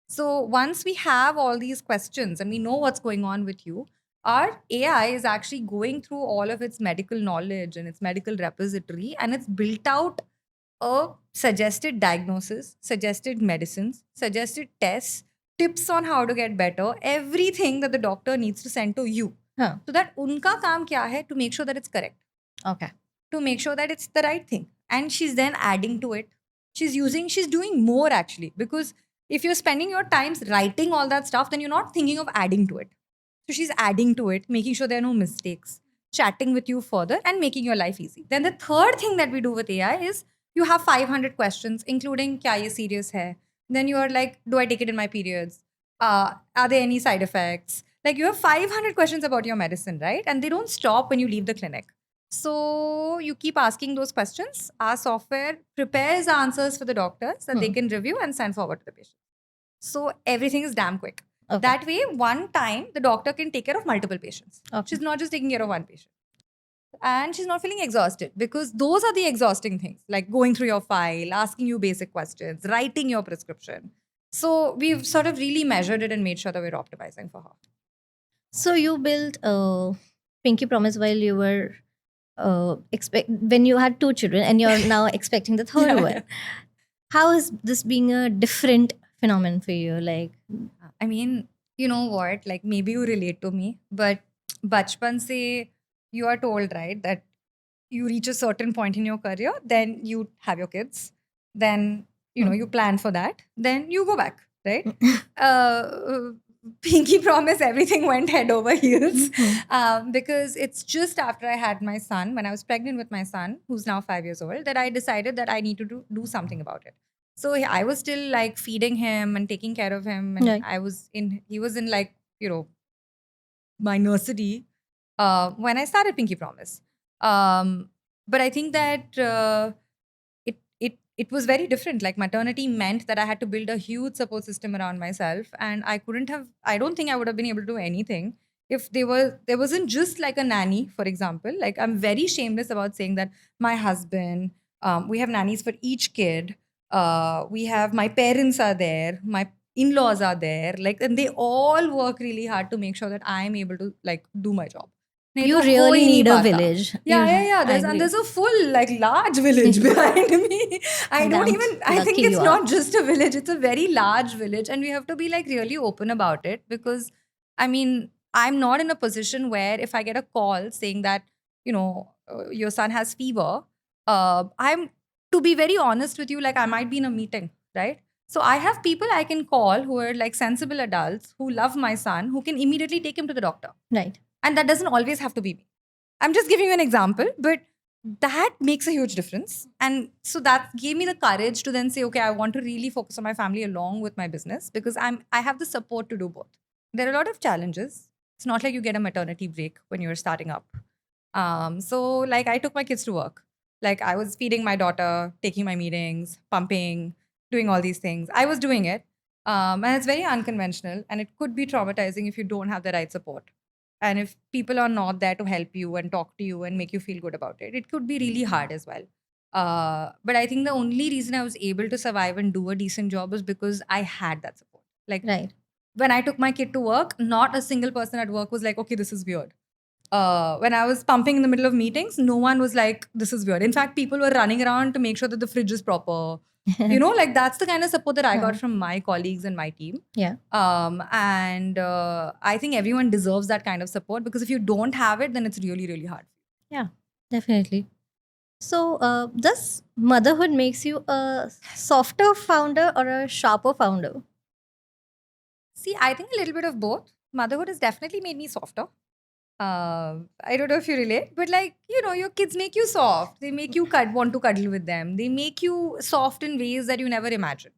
So once we have all these questions and we know what's going on with you, our AI is actually going through all of its medical knowledge and its medical repository, and it's built out a suggested diagnosis, suggested medicines, suggested tests, tips on how to get better, everything that the doctor needs to send to you.
Huh.
So that unka kaam kya hai to make sure that it's correct,
Okay.
to make sure that it's the right thing. And she's then adding to it. She's doing more actually, because if you're spending your times writing all that stuff, then you're not thinking of adding to it. So she's adding to it, making sure there are no mistakes, chatting with you further, and making your life easy. Then the third thing that we do with AI is you have 500 questions, including kya ye serious hai? Then you are like, do I take it in my periods? Are there any side effects? Like you have 500 questions about your medicine, right? And they don't stop when you leave the clinic. So you keep asking those questions. Our software prepares answers for the doctors that they can review and send forward to the patient. So everything is damn quick.
Okay.
That way, one time the doctor can take care of multiple patients.
Okay.
She's not just taking care of one patient. And she's not feeling exhausted, because those are the exhausting things, like going through your file, asking you basic questions, writing your prescription. So we've sort of really measured it and made sure that we're optimizing for her.
So you built Pinky Promise while you were when you had 2 children, and you're now expecting the third
Yeah.
one. How is this being a different phenomenon for you? Like,
I mean, you know what? Like maybe you relate to me, but bachpan se you are told, right, that you reach a certain point in your career, then you have your kids, then you know you plan for that, then you go back, right? Pinky Promise, everything went head over heels because it's just after I had my son, when I was pregnant with my son, who's now 5 years old, that I decided that I need to do something about it. So I was still like feeding him and taking care of him, and
Right.
he was in like, you know, my nursery when I started Pinky Promise. But I think that it was very different. Like maternity meant that I had to build a huge support system around myself, and I don't think I would have been able to do anything if there wasn't just like a nanny, for example. Like I'm very shameless about saying that my husband, we have nannies for each kid. We have, my parents are there, my in-laws are there, like, and they all work really hard to make sure that I'm able to like do my job. नहीं
you
तो हो
really
ही नहीं
need a
पाता.
village.
Yeah.
I agree.
There's a full like large village behind me. I think
lucky
it's
you
not
are.
just a village, it's a very large village, and we have to be like really open about it, because I mean, I'm not in a position where if I get a call saying that, you know, your son has fever, I'm, to be very honest with you, like I might be in a meeting, right? So I have people I can call who are like sensible adults who love my son, who can immediately take him to the doctor.
Right.
And that doesn't always have to be me. I'm just giving you an example, but that makes a huge difference. And so that gave me the courage to then say, okay, I want to really focus on my family along with my business because I have the support to do both. There are a lot of challenges. It's not like you get a maternity break when you're starting up. So like I took my kids to work. Like I was feeding my daughter, taking my meetings, pumping, doing all these things. I was doing it. And it's very unconventional and it could be traumatizing if you don't have the right support. And if people are not there to help you and talk to you and make you feel good about it, it could be really hard as well. But I think the only reason I was able to survive and do a decent job was because I had that support. Like
Right.
when I took my kid to work, not a single person at work was like, okay, this is weird. When I was pumping in the middle of meetings, no one was like, this is weird. In fact, people were running around to make sure that the fridge is proper. Like that's the kind of support that I got from my colleagues and my team.
Yeah.
And I think everyone deserves that kind of support because if you don't have it, then it's really, really hard.
Yeah, definitely. So, does motherhood makes you a softer founder or a sharper founder?
See, I think a little bit of both. Motherhood has definitely made me softer. I don't know if you relate, but like, your kids make you soft. They make you want to cuddle with them. They make you soft in ways that you never imagined.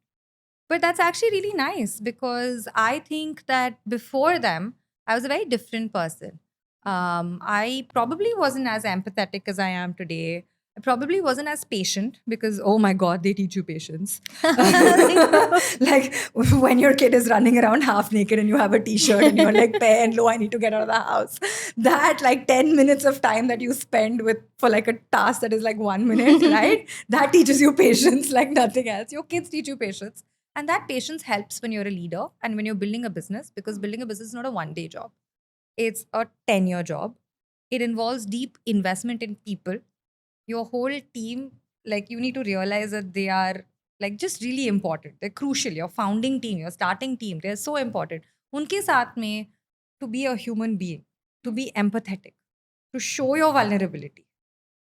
But that's actually really nice because I think that before them, I was a very different person. I probably wasn't as empathetic as I am today. I probably wasn't as patient because, oh my God, they teach you patience. Like when your kid is running around half naked and you have a t-shirt and you're like, pay and low, I need to get out of the house. That like 10 minutes of time that you spend with for like a task that is like 1 minute, right? That teaches you patience like nothing else. Your kids teach you patience. And that patience helps when you're a leader and when you're building a business because building a business is not a one day job. It's a 10-year job. It involves deep investment in people. Your whole team, like you need to realize that they are like just really important. They're crucial. Your founding team, your starting team, they're so important. Unke saath mein, to be a human being, to be empathetic, to show your vulnerability,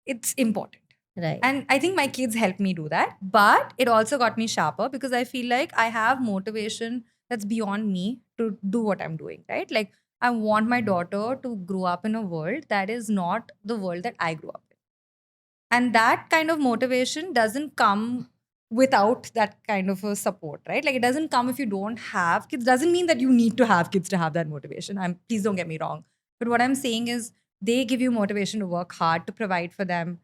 it's important.
Right.
And I think my kids helped me do that. But it also got me sharper because I feel like I have motivation that's beyond me to do what I'm doing, right? Like, I want my daughter to grow up in a world that is not the world that I grew up in. And that kind of motivation doesn't come without that kind of a support, right? Like, it doesn't come if you don't have kids. Doesn't mean that you need to have kids to have that motivation. Please don't get me wrong. But what I'm saying is they give you motivation to work hard, to provide for them.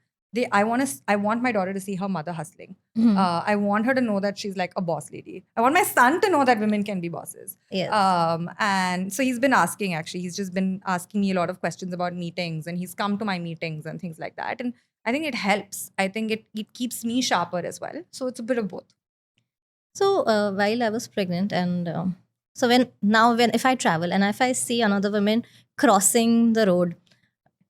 I want my daughter to see her mother hustling.
Mhm.
I want her to know that she's like a boss lady. I want my son to know that women can be bosses.
Yes.
And so he's been asking, actually, he's just been asking me a lot of questions about meetings and he's come to my meetings and things like that. And I think it helps. I think it keeps me sharper as well. So it's a bit of both.
So while I was pregnant, and so when if I travel and if I see another woman crossing the road,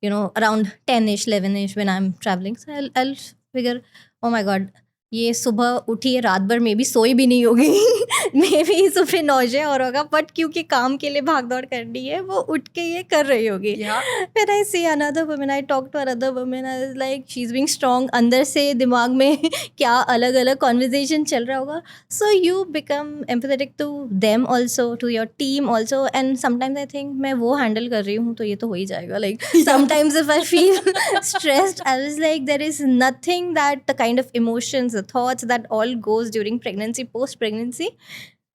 around 10ish, 11ish when I'm traveling, so I'll figure, oh my god, ये सुबह उठी है, रात भर may be सोई भी नहीं होगी, मे बी सुबह नौजे और होगा, बट क्योंकि काम के लिए भाग दौड़ करनी है वो उठ के ये कर रही होगी. When I see another woman, I talk to another woman, I was like, she's being strong. अंदर से दिमाग में क्या अलग अलग conversation चल रहा होगा. So you become empathetic to them also, to your team also, and sometimes I think मैं वो handle कर रही हूँ तो ये तो हो ही जाएगा. Like sometimes if I feel stressed, I was like, there is nothing that the kind of emotions, the thoughts that all goes during pregnancy, post pregnancy,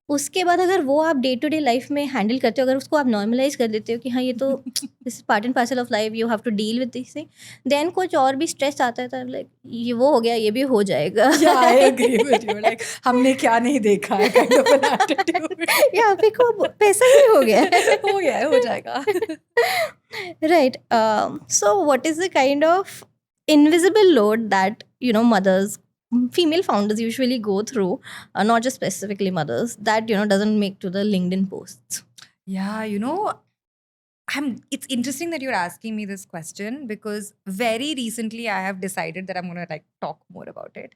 उसके बाद अगर वो आप डे टू डे लाइफ में हैंडल करते हो, अगर उसको आप नॉर्मलाइज कर देते हो कि हाँ ये तो this is part and parcel of life, you have to deal with this thing, then कुछ और भी स्ट्रेस आता है तो लाइक ये वो हो गया, ये भी हो जाएगा.
I agree with you. Like, हमने क्या नहीं देखा है kind of an attitude.
यहाँ पे को पैसा ही हो गया.
हो गया है, हो जाएगा.
Right. So what is the kind of invisible load that mothers, female founders usually go through, not just specifically mothers, that doesn't make to the LinkedIn posts?
Yeah, it's interesting that you're asking me this question because very recently I have decided that I'm going to like talk more about it.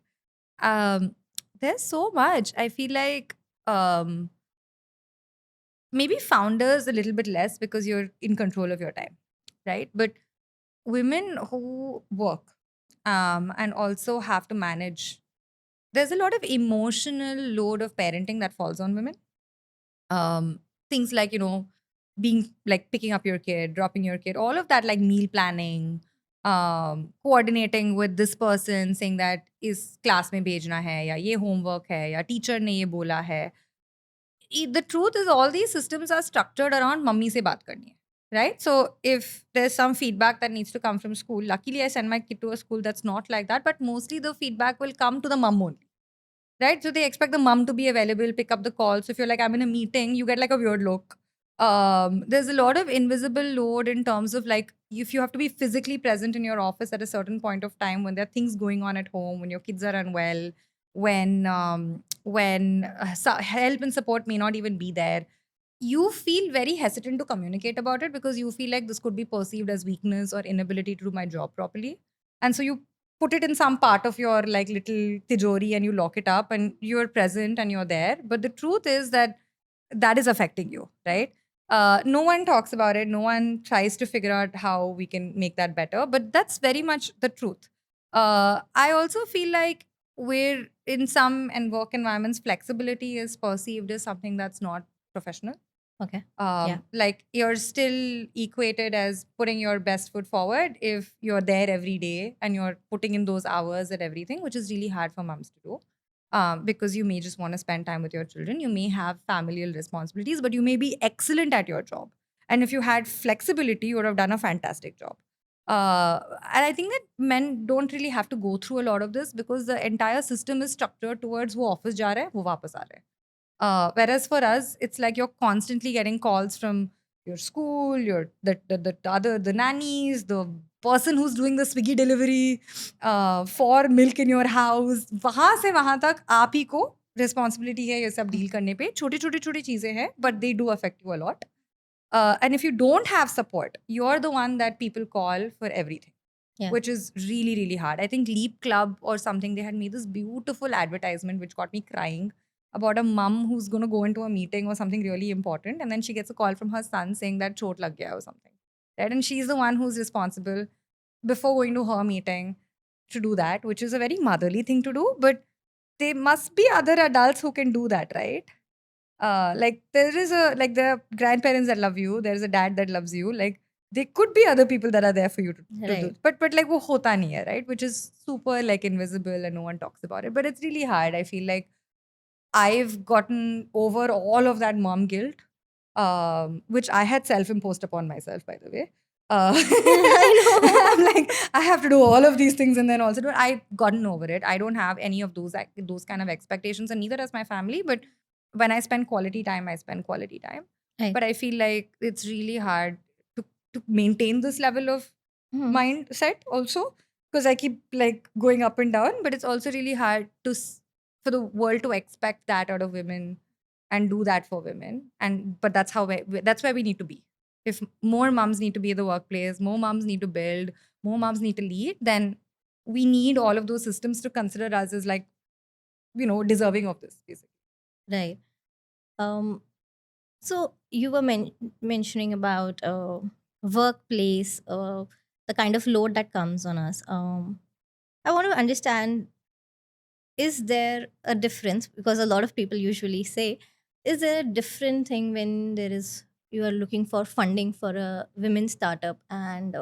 There's so much. I feel like maybe founders a little bit less because you're in control of your time, right? But women who work and also have to manage, there's a lot of emotional load of parenting that falls on women. Things like, being like picking up your kid, dropping your kid, all of that, like meal planning, coordinating with this person, saying that इस class में भेजना है या ये homework है या teacher ने ये बोला है. The truth is all these systems are structured around mummy se baat karni hai, right? So if there's some feedback that needs to come from school, luckily I send my kid to a school that's not like that, but mostly the feedback will come to the mum only, right? So they expect the mum to be available, pick up the call. So if you're like, I'm in a meeting, you get like a weird look. There's a lot of invisible load in terms of like, if you have to be physically present in your office at a certain point of time when there are things going on at home, when your kids are unwell, when help and support may not even be there, you feel very hesitant to communicate about it because you feel like this could be perceived as weakness or inability to do my job properly. And so you put it in some part of your like little tijori and you lock it up and you're present and you're there. But the truth is that that is affecting you, right? No one talks about it. No one tries to figure out how we can make that better. But that's very much the truth. I also feel like we're in some and work environments, flexibility is perceived as something that's not professional.
Okay. Yeah.
Like you're still equated as putting your best foot forward if you're there every day and you're putting in those hours and everything, which is really hard for moms to do. Because you may just want to spend time with your children. You may have familial responsibilities, but you may be excellent at your job. And if you had flexibility, you would have done a fantastic job. And I think that men don't really have to go through a lot of this because the entire system is structured towards wo office ja rahe hai, wo wapas aa rahe hai. Whereas for us, it's like you're constantly getting calls from your school, the nannies, the person who's doing the Swiggy delivery for milk in your house. वहाँ से वहाँ तक आप ही को responsibility है ये सब deal करने पे. छोटी चीजें हैं, but they do affect you a lot. And if you don't have support, you're the one that people call for everything.
Yeah.
Which is really, really hard. I think Leap Club or something, they had made this beautiful advertisement which got me crying about a mum who's going to go into a meeting or something really important. And then she gets a call from her son saying that chot lag gaya or something. Right? And she's the one who's responsible before going to her meeting to do that, which is a very motherly thing to do. But there must be other adults who can do that, right? Like there are grandparents that love you. There's a dad that loves you. Like there could be other people that are there for you to do.
Right.
But like wo hota nahi hai, right? Which is super like invisible and no one talks about it. But it's really hard. I feel like I've gotten over all of that mom guilt, which I had self-imposed upon myself, by the way.
I know.
I'm like, I have to do all of these things and then also do it. I've gotten over it. I don't have any of those kind of expectations, and neither does my family. But when I spend quality time, I spend quality time.
Right.
But I feel like it's really hard to maintain this level of mindset also, because I keep like going up and down. But it's also really hard for the world to expect that out of women and do that for women. But that's where we need to be. If more moms need to be in the workplace, more moms need to build, more moms need to lead, then we need all of those systems to consider us as like, deserving of this, basically.
Right. So you were mentioning about workplace, the kind of load that comes on us. I want to understand, is there a difference? Because a lot of people usually say, is there a different thing when you are looking for funding for a women startup and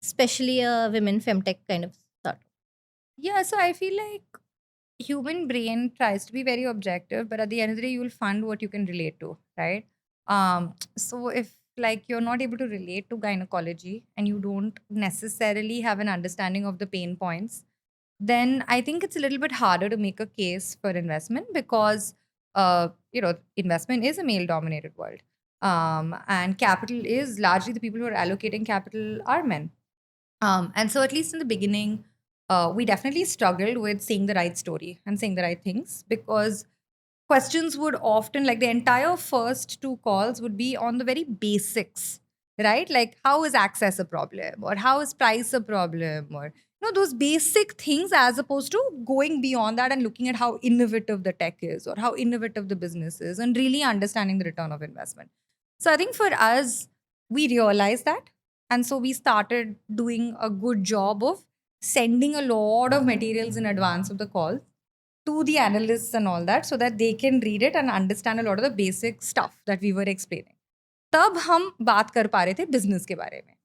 especially a women femtech kind of startup?
Yeah, so I feel like human brain tries to be very objective, but at the end of the day, you will fund what you can relate to, right? So if like you're not able to relate to gynecology and you don't necessarily have an understanding of the pain points, then I think it's a little bit harder to make a case for investment because investment is a male-dominated world, and capital is largely the people who are allocating capital are men. And so at least in the beginning, we definitely struggled with saying the right story and saying the right things because questions would often, like the entire first two calls would be on the very basics, right? Like how is access a problem or how is price a problem, or those basic things, as opposed to going beyond that and looking at how innovative the tech is or how innovative the business is and really understanding the return of investment. So I think for us, we realized that. And so we started doing a good job of sending a lot of materials in advance of the call to the analysts and all that so that they can read it and understand a lot of the basic stuff that we were explaining. तब हम बात कर पा रहे थे business के बारे में.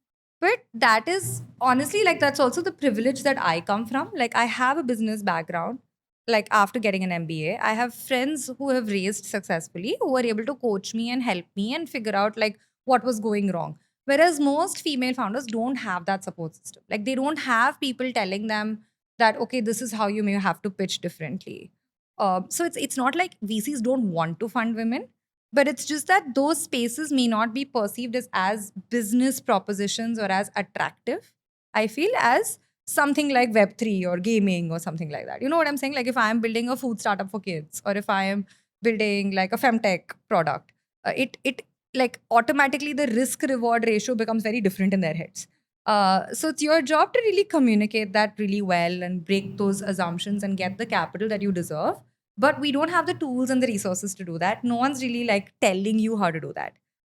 But that is honestly like that's also the privilege that I come from. Like I have a business background. Like after getting an MBA, I have friends who have raised successfully who were able to coach me and help me and figure out like what was going wrong. Whereas most female founders don't have that support system. Like they don't have people telling them that okay, this is how you may have to pitch differently. So it's not like VCs don't want to fund women, but it's just that those spaces may not be perceived as business propositions or as attractive. I feel as something like Web3 or gaming or something like that. You know what I'm saying? Like if I am building a food startup for kids, or if I am building like a femtech product, it like automatically the risk reward ratio becomes very different in their heads. So it's your job to really communicate that really well and break those assumptions and get the capital that you deserve, but we don't have the tools and the resources to do that. No one's really like telling you how to do that.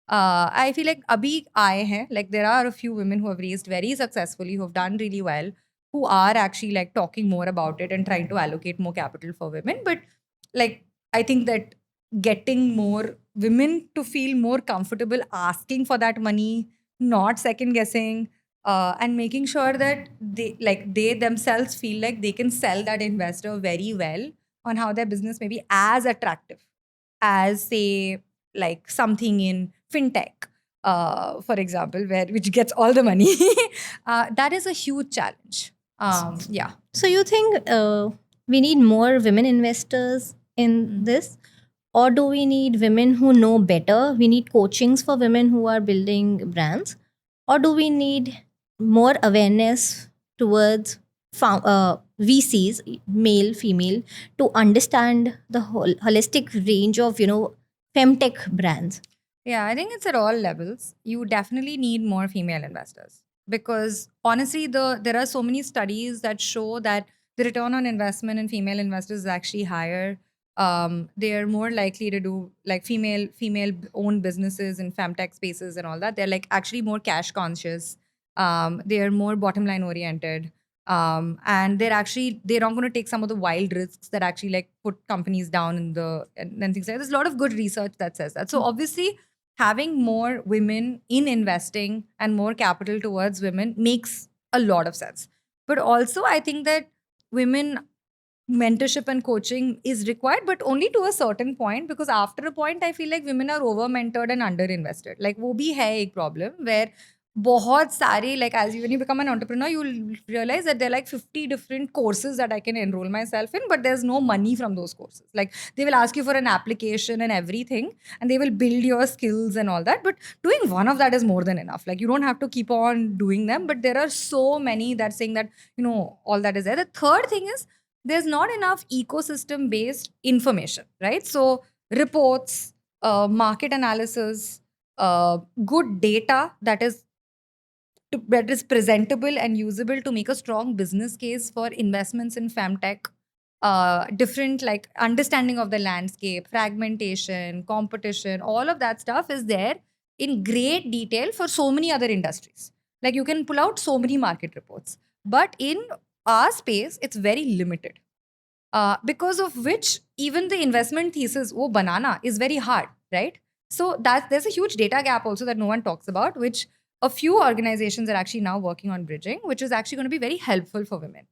I feel like abhi aaye hain, like there are a few women who have raised very successfully, who have done really well, who are actually like talking more about it and trying to allocate more capital for women. But like I think that getting more women to feel more comfortable asking for that money, not second guessing, and making sure that they themselves feel like they can sell that investor very well on how their business may be as attractive as say like something in fintech, for example, where which gets all the money. That is a huge challenge. Yeah.
So you think we need more women investors in this? Or do we need women who know better? We need coachings for women who are building brands? Or do we need more awareness towards VCs, male, female, to understand the whole holistic range of, femtech brands?
Yeah, I think it's at all levels. You definitely need more female investors because honestly, there are so many studies that show that the return on investment in female investors is actually higher. They are more likely to do like female owned businesses in femtech spaces and all that. They're like actually more cash conscious. They are more bottom line oriented. And they're not going to take some of the wild risks that actually like put companies down in and things like that. There's a lot of good research that says that. So obviously having more women in investing and more capital towards women makes a lot of sense. But also, I think that women mentorship and coaching is required, but only to a certain point, because after a point, I feel like women are over mentored and under invested. Like, wo bhi hai ek problem where बहुत सारे like as when you become an entrepreneur, you'll realize that there are like 50 different courses that I can enroll myself in, but there's no money from those courses. Like they will ask you for an application and everything, and they will build your skills and all that. But doing one of that is more than enough. Like you don't have to keep on doing them, but there are so many that saying that, all that is there. The third thing is there's not enough ecosystem based information, right? So reports, market analysis, good data that is presentable and usable to make a strong business case for investments in femtech. Different like understanding of the landscape, fragmentation, competition, all of that stuff is there in great detail for so many other industries. Like you can pull out so many market reports, but in our space, it's very limited. Because of which even the investment thesis, banana, is very hard, right? So there's a huge data gap also that no one talks about, which a few organizations are actually now working on bridging, which is actually going to be very helpful for women.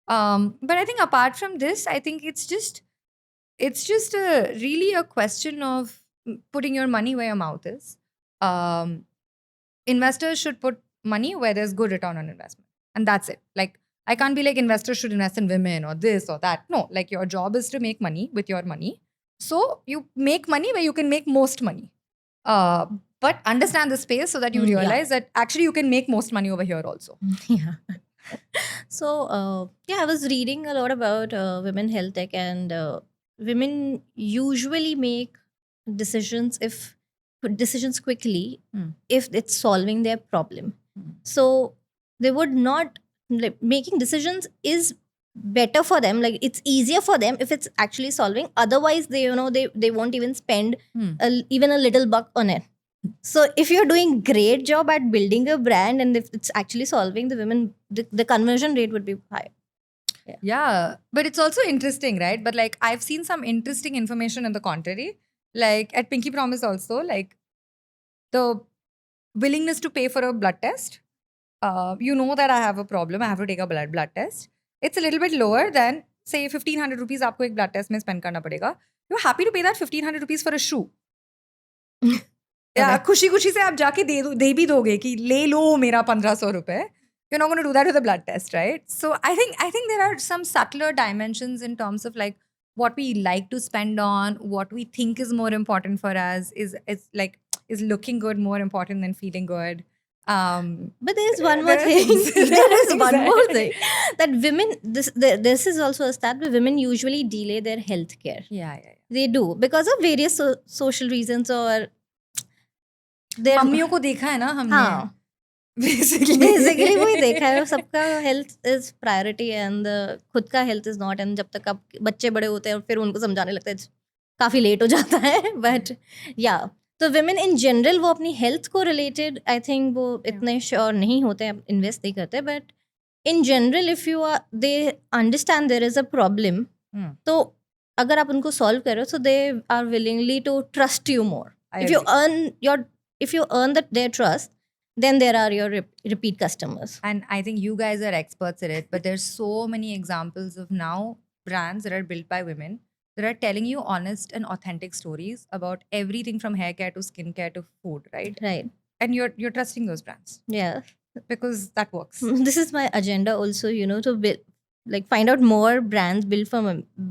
But I think apart from this, I think it's just really a question of putting your money where your mouth is. Investors should put money where there's good return on investment, and that's it. Like I can't be like investors should invest in women or this or that. No, like your job is to make money with your money. So you make money where you can make most money. But understand the space so that you realize that actually you can make most money over here also.
Yeah. So, I was reading a lot about women health tech, and women usually make decisions quickly if it's solving their problem. So they would not like, making decisions is better for them. Like it's easier for them if it's actually solving. Otherwise, they won't even spend even a little buck on it. So if you're doing great job at building a brand and if it's actually solving the women, the conversion rate would be high.
Yeah, but it's also interesting, right? But like I've seen some interesting information on the contrary. Like at Pinky Promise also, like the willingness to pay for a blood test you know that I have a problem, I have to take a blood test. It's a little bit lower than say 1500 rupees आपको एक blood test में spend करना पड़ेगा. You're happy to pay that 1500 rupees for a shoe. या खुशी खुशी से आप जाके दे भी दोगे कि ले लो मेरा 1500 रुपए. You're not going to do that with a blood test, right? So I think there are some subtler dimensions in terms of like what we like to spend on, what we think is more important for us. Is looking good more important than feeling good?
But there is one more
there are
thing.
things-
There is one more
Exactly.
thing that women. This is also a stat. But women usually delay their health care.
Yeah.
They do because of various social reasons or their
मम्मियों को देखा है ना हमने.
हाँ.
Basically.
Basically वही देखा है सबका हेल्थ इज प्रायोरिटी एंड खुद का हेल्थ इज नॉट. एंड जब तक आप बच्चे बड़े होते हैं फिर उनको समझाने लगता है काफ़ी लेट हो जाता है. बट या तो विमेन इन जनरल वो अपनी हेल्थ को रिलेटेड आई थिंक वो इतने श्योर नहीं होते, इन्वेस्ट नहीं करते. But in general if you are they understand there is a problem, तो अगर आप उनको सॉल्व करो so they are willingly to trust you more. If you earn their trust, then there are your repeat customers.
And I think you guys are experts at it, but there's so many examples of now brands that are built by women that are telling you honest and authentic stories about everything from hair care to skincare to food, right?
Right.
And you're trusting those brands
Yeah.
because that works.
This is my agenda also, to build, like find out more brands built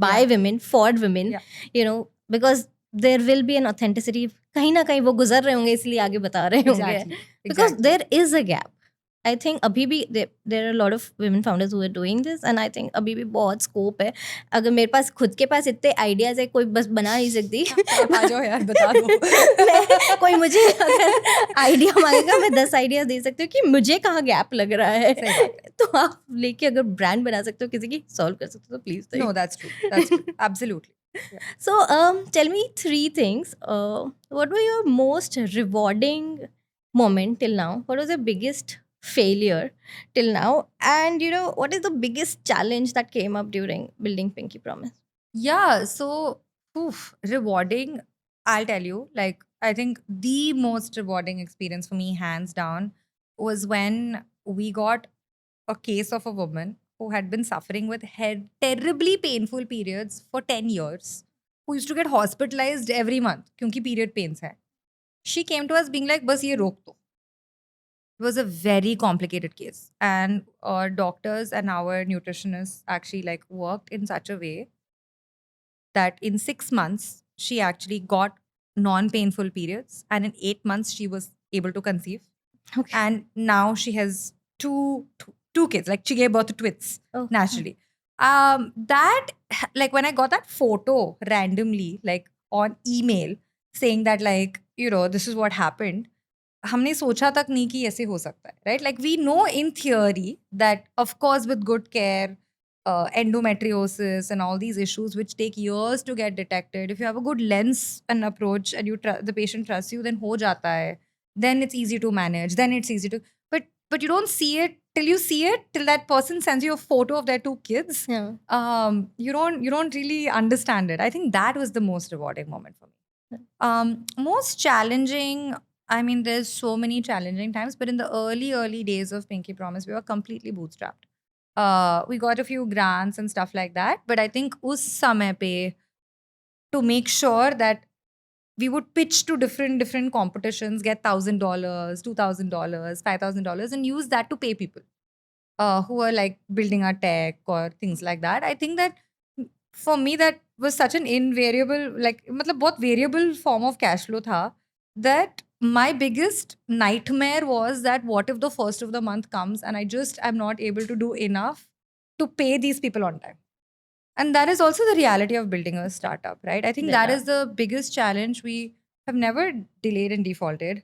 by
Yeah.
women for women.
Yeah.
Because there will be an authenticity. कहीं ना कहीं वो गुजर रहे होंगे इसलिए आगे बता रहे होंगे.
Exactly.
Because
Exactly.
there is a gap. I think अभी भी there are a lot of women founders who are doing this, and I think अभी भी बहुत स्कोप है. अगर मेरे पास खुद के पास इतने आइडियाज है, कोई बस बना नहीं सकती.
आ जाओ यार, बता दो.
कोई मुझे अगर आइडिया मांगेगा मैं 10 आइडियाज दे सकती हूँ कि मुझे कहाँ गैप लग रहा है.
सही बात है.
तो आप लेके अगर ब्रांड बना सकते हो, किसी की सॉल्व कर सकते हो, तो please.
No, that's true. That's true. Absolutely.
So, tell me 3 things. What were your most rewarding moment till now? What was your biggest failure till now? And what is the biggest challenge that came up during building Pinky Promise?
Yeah, so rewarding, I'll tell you, like I think the most rewarding experience for me, hands down, was when we got a case of a woman who had been suffering with terribly painful periods for 10 years, who used to get hospitalized every month क्योंकि period pains है. She came to us being like, बस ये रोक दो. It was a very complicated case, and our doctors and our nutritionists actually like worked in such a way that in 6 months she actually got non-painful periods, and in 8 months she was able to conceive.
Okay.
And now she has two kids, like she gave birth to twins
Oh.
naturally. That, like when I got that photo randomly like on email saying that like this is what happened, हमने सोचा तक नहीं कि ऐसे हो सकता है, right? Like we know in theory that of course with good care, endometriosis and all these issues which take years to get detected, if you have a good lens and approach and the patient trusts you, then ho jata hai. Then it's easy to manage, then it's easy to, but you don't see it till that person sends you a photo of their 2 kids.
Yeah.
You don't really understand it. I think that was the most rewarding moment for me. Most challenging, I mean, there's so many challenging times, but in the early days of Pinky Promise, we were completely bootstrapped. We got a few grants and stuff like that, but I think us samay pe, to make sure that we would pitch to different competitions, get $1,000, $2,000, $5,000, and use that to pay people who are like building our tech or things like that. I think that for me that was such an invariable, like मतलब बहुत variable form of cash flow था, that my biggest nightmare was that what if the first of the month comes and I am not able to do enough to pay these people on time. And that is also the reality of building a startup, right? I think that
Yeah.
is the biggest challenge. We have never delayed and defaulted,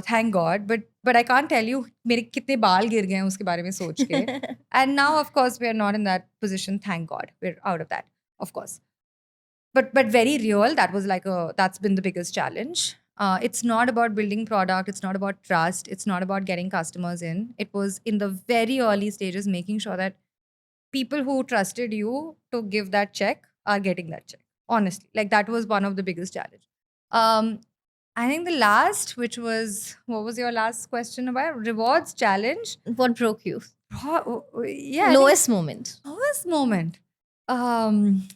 thank God. But I can't tell you मेरे कितने बाल गिर गए हैं उसके बारे में सोच के. And now, of course, we are not in that position. Thank God, we're out of that, of course. But very real. That's been the biggest challenge. It's not about building product. It's not about trust. It's not about getting customers in. It was in the very early stages making sure that people who trusted you to give that check are getting that check. Honestly, like that was one of the biggest challenge. I think the last, which was, what was your last question about? Rewards challenge.
What broke you?
Yeah, I think
Lowest moment.
lowest moment. Um,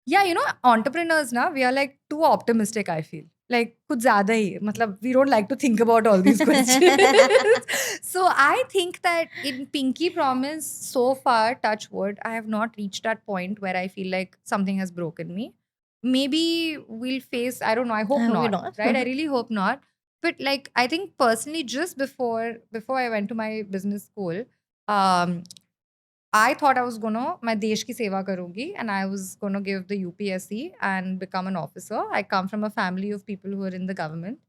yeah, you know, entrepreneurs now, we are like too optimistic, I feel. Like, kuch zyada hi. Matlab, we don't like to think about all these questions. So I think that in Pinky Promise, so far, touch wood, I have not reached that point where I feel like something has broken me. Maybe we'll face, I don't know, I hope
I hope you
not.
don't.
Right? I really hope not. But like, I think personally, just before I went to my business school, um, I thought I was gonna my desh ki seva karungi and I was gonna give the UPSC and become an officer. I come from a family of people who are in the government.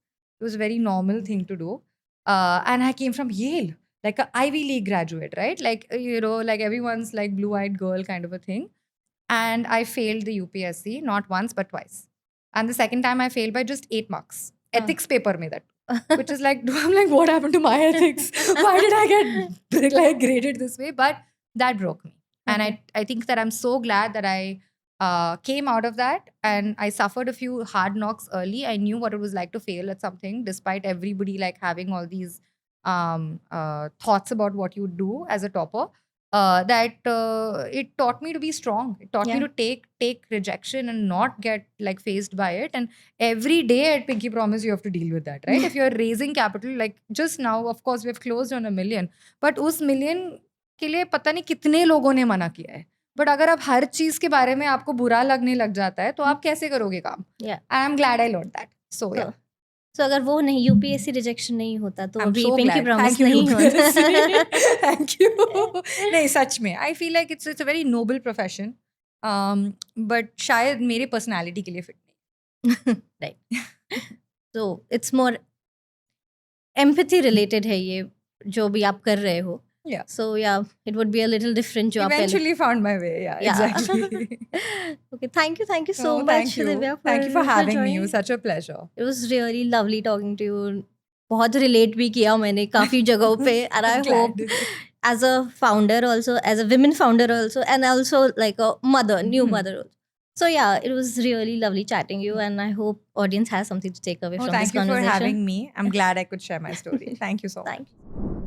It was a very normal thing to do. And I came from Yale, like a Ivy League graduate, right? Like, you know, like everyone's like blue-eyed girl kind of a thing. And I failed the UPSC, not once, but twice. And the second time I failed by just 8 marks. Ethics paper mein that. Which is like, I'm like, what happened to my ethics? Why did I get like graded this way? But that broke me. And
Okay.
I think that I'm so glad that I came out of that and I suffered a few hard knocks early. I knew what it was like to fail at something, despite everybody like having all these thoughts about what you do as a topper. That it taught me to be strong. It taught me
Yeah.
to take rejection and not get like phased by it. And every day at Pinky Promise, you have to deal with that, right? If you're raising capital, like just now, of course, we have closed on 1 million, but उस million के लिए पता नहीं कितने लोगों ने मना किया है. बट अगर आप हर चीज के बारे में आपको बुरा लगने लग जाता है तो आप कैसे करोगे काम?
Yeah.
I am glad I learn that. So yeah
So अगर वो नहीं यूपीएससी रिजेक्शन नहीं होता तो
आई एम
अभी
so
Pinky
glad.
Promise
thank you
नहीं होता.
Thank you. नहीं सच में I feel like it's a very noble profession. But शायद मेरे पर्सनालिटी के लिए फिट नहीं.
Right. So it's more empathy related है ये जो भी आप कर रहे हो.
Yeah.
So yeah, it would be a little different जो आप पहले.
Eventually found my way. Yeah,
Yeah.
exactly.
Okay, thank you so
No,
much,
thank you.
Divya,
Thank you for having me. It
joining.
was such a pleasure.
It was really lovely talking to you. बहुत relate भी किया मैंने काफी जगहों पे, and I hope
Glad.
as a founder also, as a women founder also, and also like a mother, new mother also. So yeah, it was really lovely chatting you, and I hope audience has something to take away
Oh,
from this
thank you for
conversation.
having me. I'm glad I could share my story. Thank you so much.
Thank you.